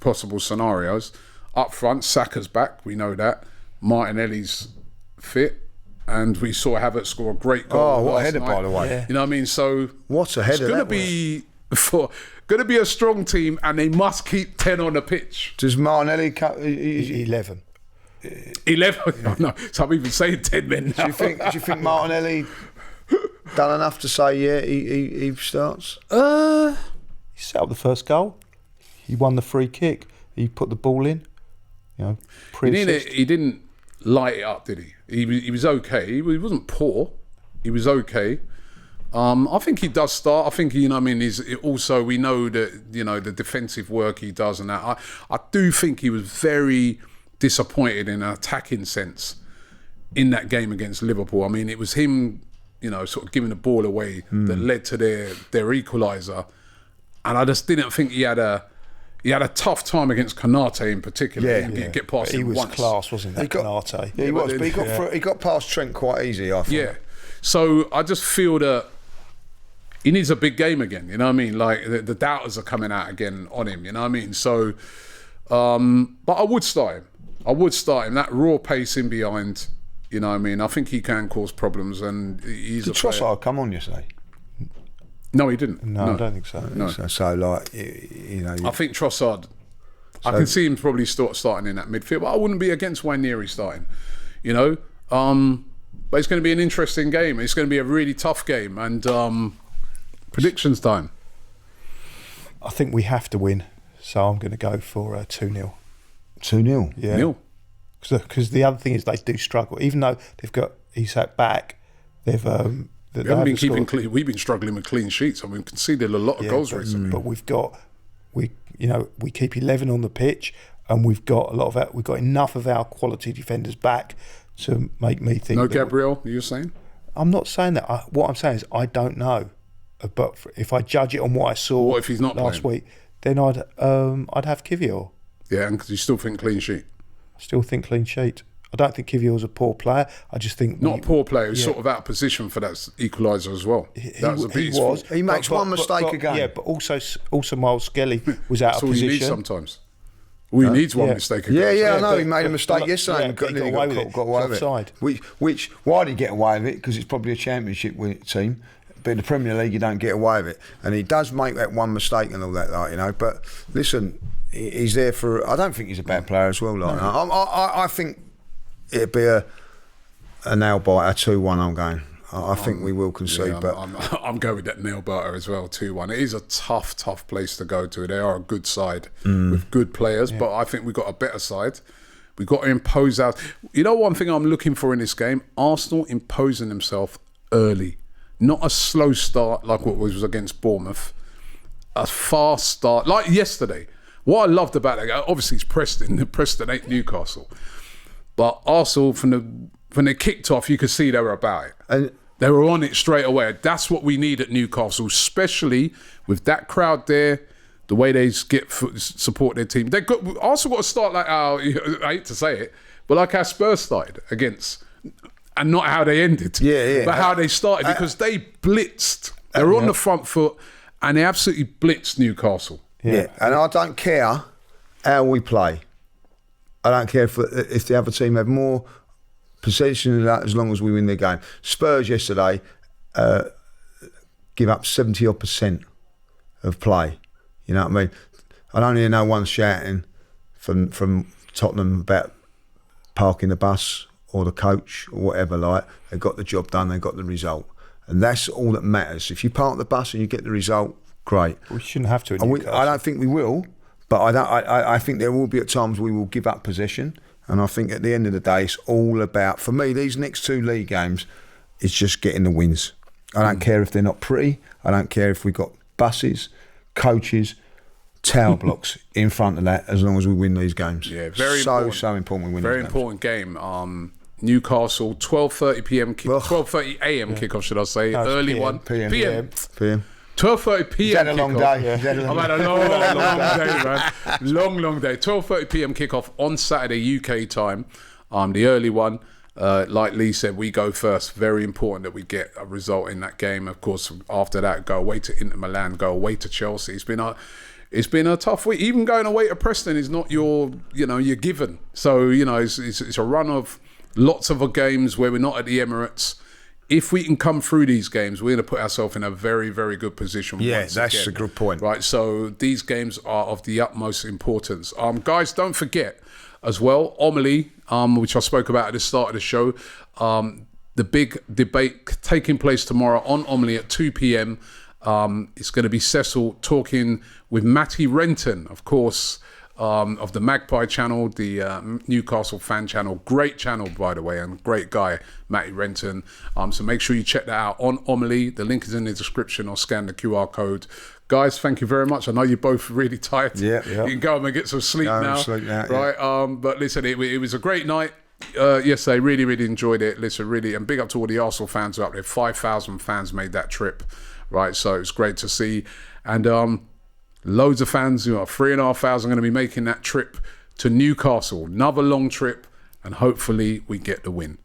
possible scenarios. Up front, Saka's back. We know that. Martinelli's fit. And we saw Havertz score a great goal.
Oh, what a header, by the way.
Yeah.
You know what I mean? So
what a header.
It's going to be a strong team, and they must keep 10 on the pitch.
Does Martinelli...
11.
11? No, so I'm even saying 10 men now.
Do you think Martinelli done enough to say, he starts?
He set up the first goal. He won the free kick. He put the ball in.
He didn't light it up, did he? He was okay. He wasn't poor. He was okay. I think he does start. I think, he's also, we know that, the defensive work he does and that. I do think he was very disappointed in an attacking sense in that game against Liverpool. I mean, it was him, sort of giving the ball away that led to their equaliser. And I just didn't think he had a tough time against Konate in particular. Get past him once.
He was class, wasn't he, Konate?
Yeah, he was, but he got past Trent quite easy, I thought.
Yeah. So I just feel that he needs a big game again, you know what I mean? Like, the doubters are coming out again on him, you know what I mean? So, but I would start him. That raw pace in behind, you know what I mean? I think he can cause problems, and he's
Did Trossard come on, you say?
No, he didn't.
No, I don't think so.
No. So like, I
think Trossard, I can see him probably starting in that midfield, but I wouldn't be against Nwaneri starting, But it's going to be an interesting game. It's going to be a really tough game, and predictions time.
I think we have to win. So I'm going to go for 2-0.
2-0.
Yeah.
Nil.
Because the other thing is they do struggle, even though they've got Isak back. They've
We haven't been keeping clean. We've been struggling with clean sheets, and we've conceded a lot of goals recently.
But we keep 11 on the pitch, and we've got enough of our quality defenders back to make me think.
No Gabriel, you're saying?
I'm not saying that. What I'm saying is I don't know. But if I judge it on what I saw
What if he's not
last
playing?
week, then I'd have Kivior.
Yeah, and because you still think clean sheet.
I still think clean sheet. I don't think Kivior's a poor player. I just think
Not a poor player. He's sort of out of position for that equaliser as well. That was a bit his fault.
He makes one mistake a game.
Yeah, but also Miles Skelly was out
That's
of
all
position.
you need sometimes. All you need is one mistake a game.
Yeah, I know.
but-
He made a mistake
but-
yesterday and
but he got away with it.
got away with
It's offside.
it. Why did he get away with it? Because it's probably a championship team. But in the Premier League, you don't get away with it. And he does make that one mistake and all that, like, you know. But listen, he's there for. I don't think he's a bad player as well. Like, I think it'd be a nail biter, 2-1. I'm going. I think we will concede, but
I'm going with that nail biter as well. 2-1. It is a tough place to go to. They are a good side with good players, but I think we've got a better side. We've got to impose out. You know, one thing I'm looking for in this game: Arsenal imposing themselves early, not a slow start like what was against Bournemouth. A fast start, like yesterday. What I loved about that, obviously, it's Preston. Preston ain't Newcastle, but Arsenal when they kicked off, you could see they were about it.
And
they were on it straight away. That's what we need at Newcastle, especially with that crowd there, the way they support their team. Arsenal got to start like I hate to say it, but like how Spurs started against, and not how they ended.
Yeah.
But how they started, because they blitzed. They were on the front foot, and they absolutely blitzed Newcastle.
Yeah, and I don't care how we play. I don't care if the other team have more possession than that, as long as we win the game. Spurs yesterday give up 70% of play. You know what I mean? I don't hear no one shouting from Tottenham about parking the bus or the coach or whatever. Like, they got the job done, they got the result, and that's all that matters. If you park the bus and you get the result, great.
We shouldn't have to.
I don't think we will, but I think there will be at times we will give up possession. And I think at the end of the day, it's all about, for me, these next 2 league games, it's just getting the wins. I don't care if they're not pretty. I don't care if we've got buses, coaches, tower blocks in front of that, as long as we win these games.
Yeah, very important.
So important we win
Very
these games.
important game. Newcastle, 12:30 p.m. 12:30 a.m. kickoff, should I say?
No,
Early
PM.
one.
PM.
12:30 p.m.
Is that a long
kickoff.
day?
I've had a long day, man. Long day. 12:30 p.m. kickoff on Saturday UK time. The early one, like Lee said, we go first. Very important that we get a result in that game. Of course, after that, go away to Inter Milan, go away to Chelsea. It's been a tough week. Even going away to Preston is not your given. So it's a run of lots of games where we're not at the Emirates. If we can come through these games, we're going to put ourselves in a very, very good position.
Yeah, that's a good point.
Right, so these games are of the utmost importance. Guys, don't forget as well, Omili, which I spoke about at the start of the show, the big debate taking place tomorrow on Omili at 2 p.m. It's going to be Cecil talking with Matty Renton, of course, of the Magpie channel, the Newcastle fan channel. Great channel, by the way, and great guy, Matty Renton. So make sure you check that out on Omili. The link is in the description, or scan the QR code. Guys, thank you very much. I know you're both really tired.
Yeah.
You can go home and get some sleep now.
Sleep now,
right?
Yeah.
But listen, it was a great night. Yesterday, really, really enjoyed it. Listen, really, and big up to all the Arsenal fans up there. 5,000 fans made that trip, right? So it's great to see. And loads of fans, 3,500 are going to be making that trip to Newcastle. Another long trip, and hopefully we get the win.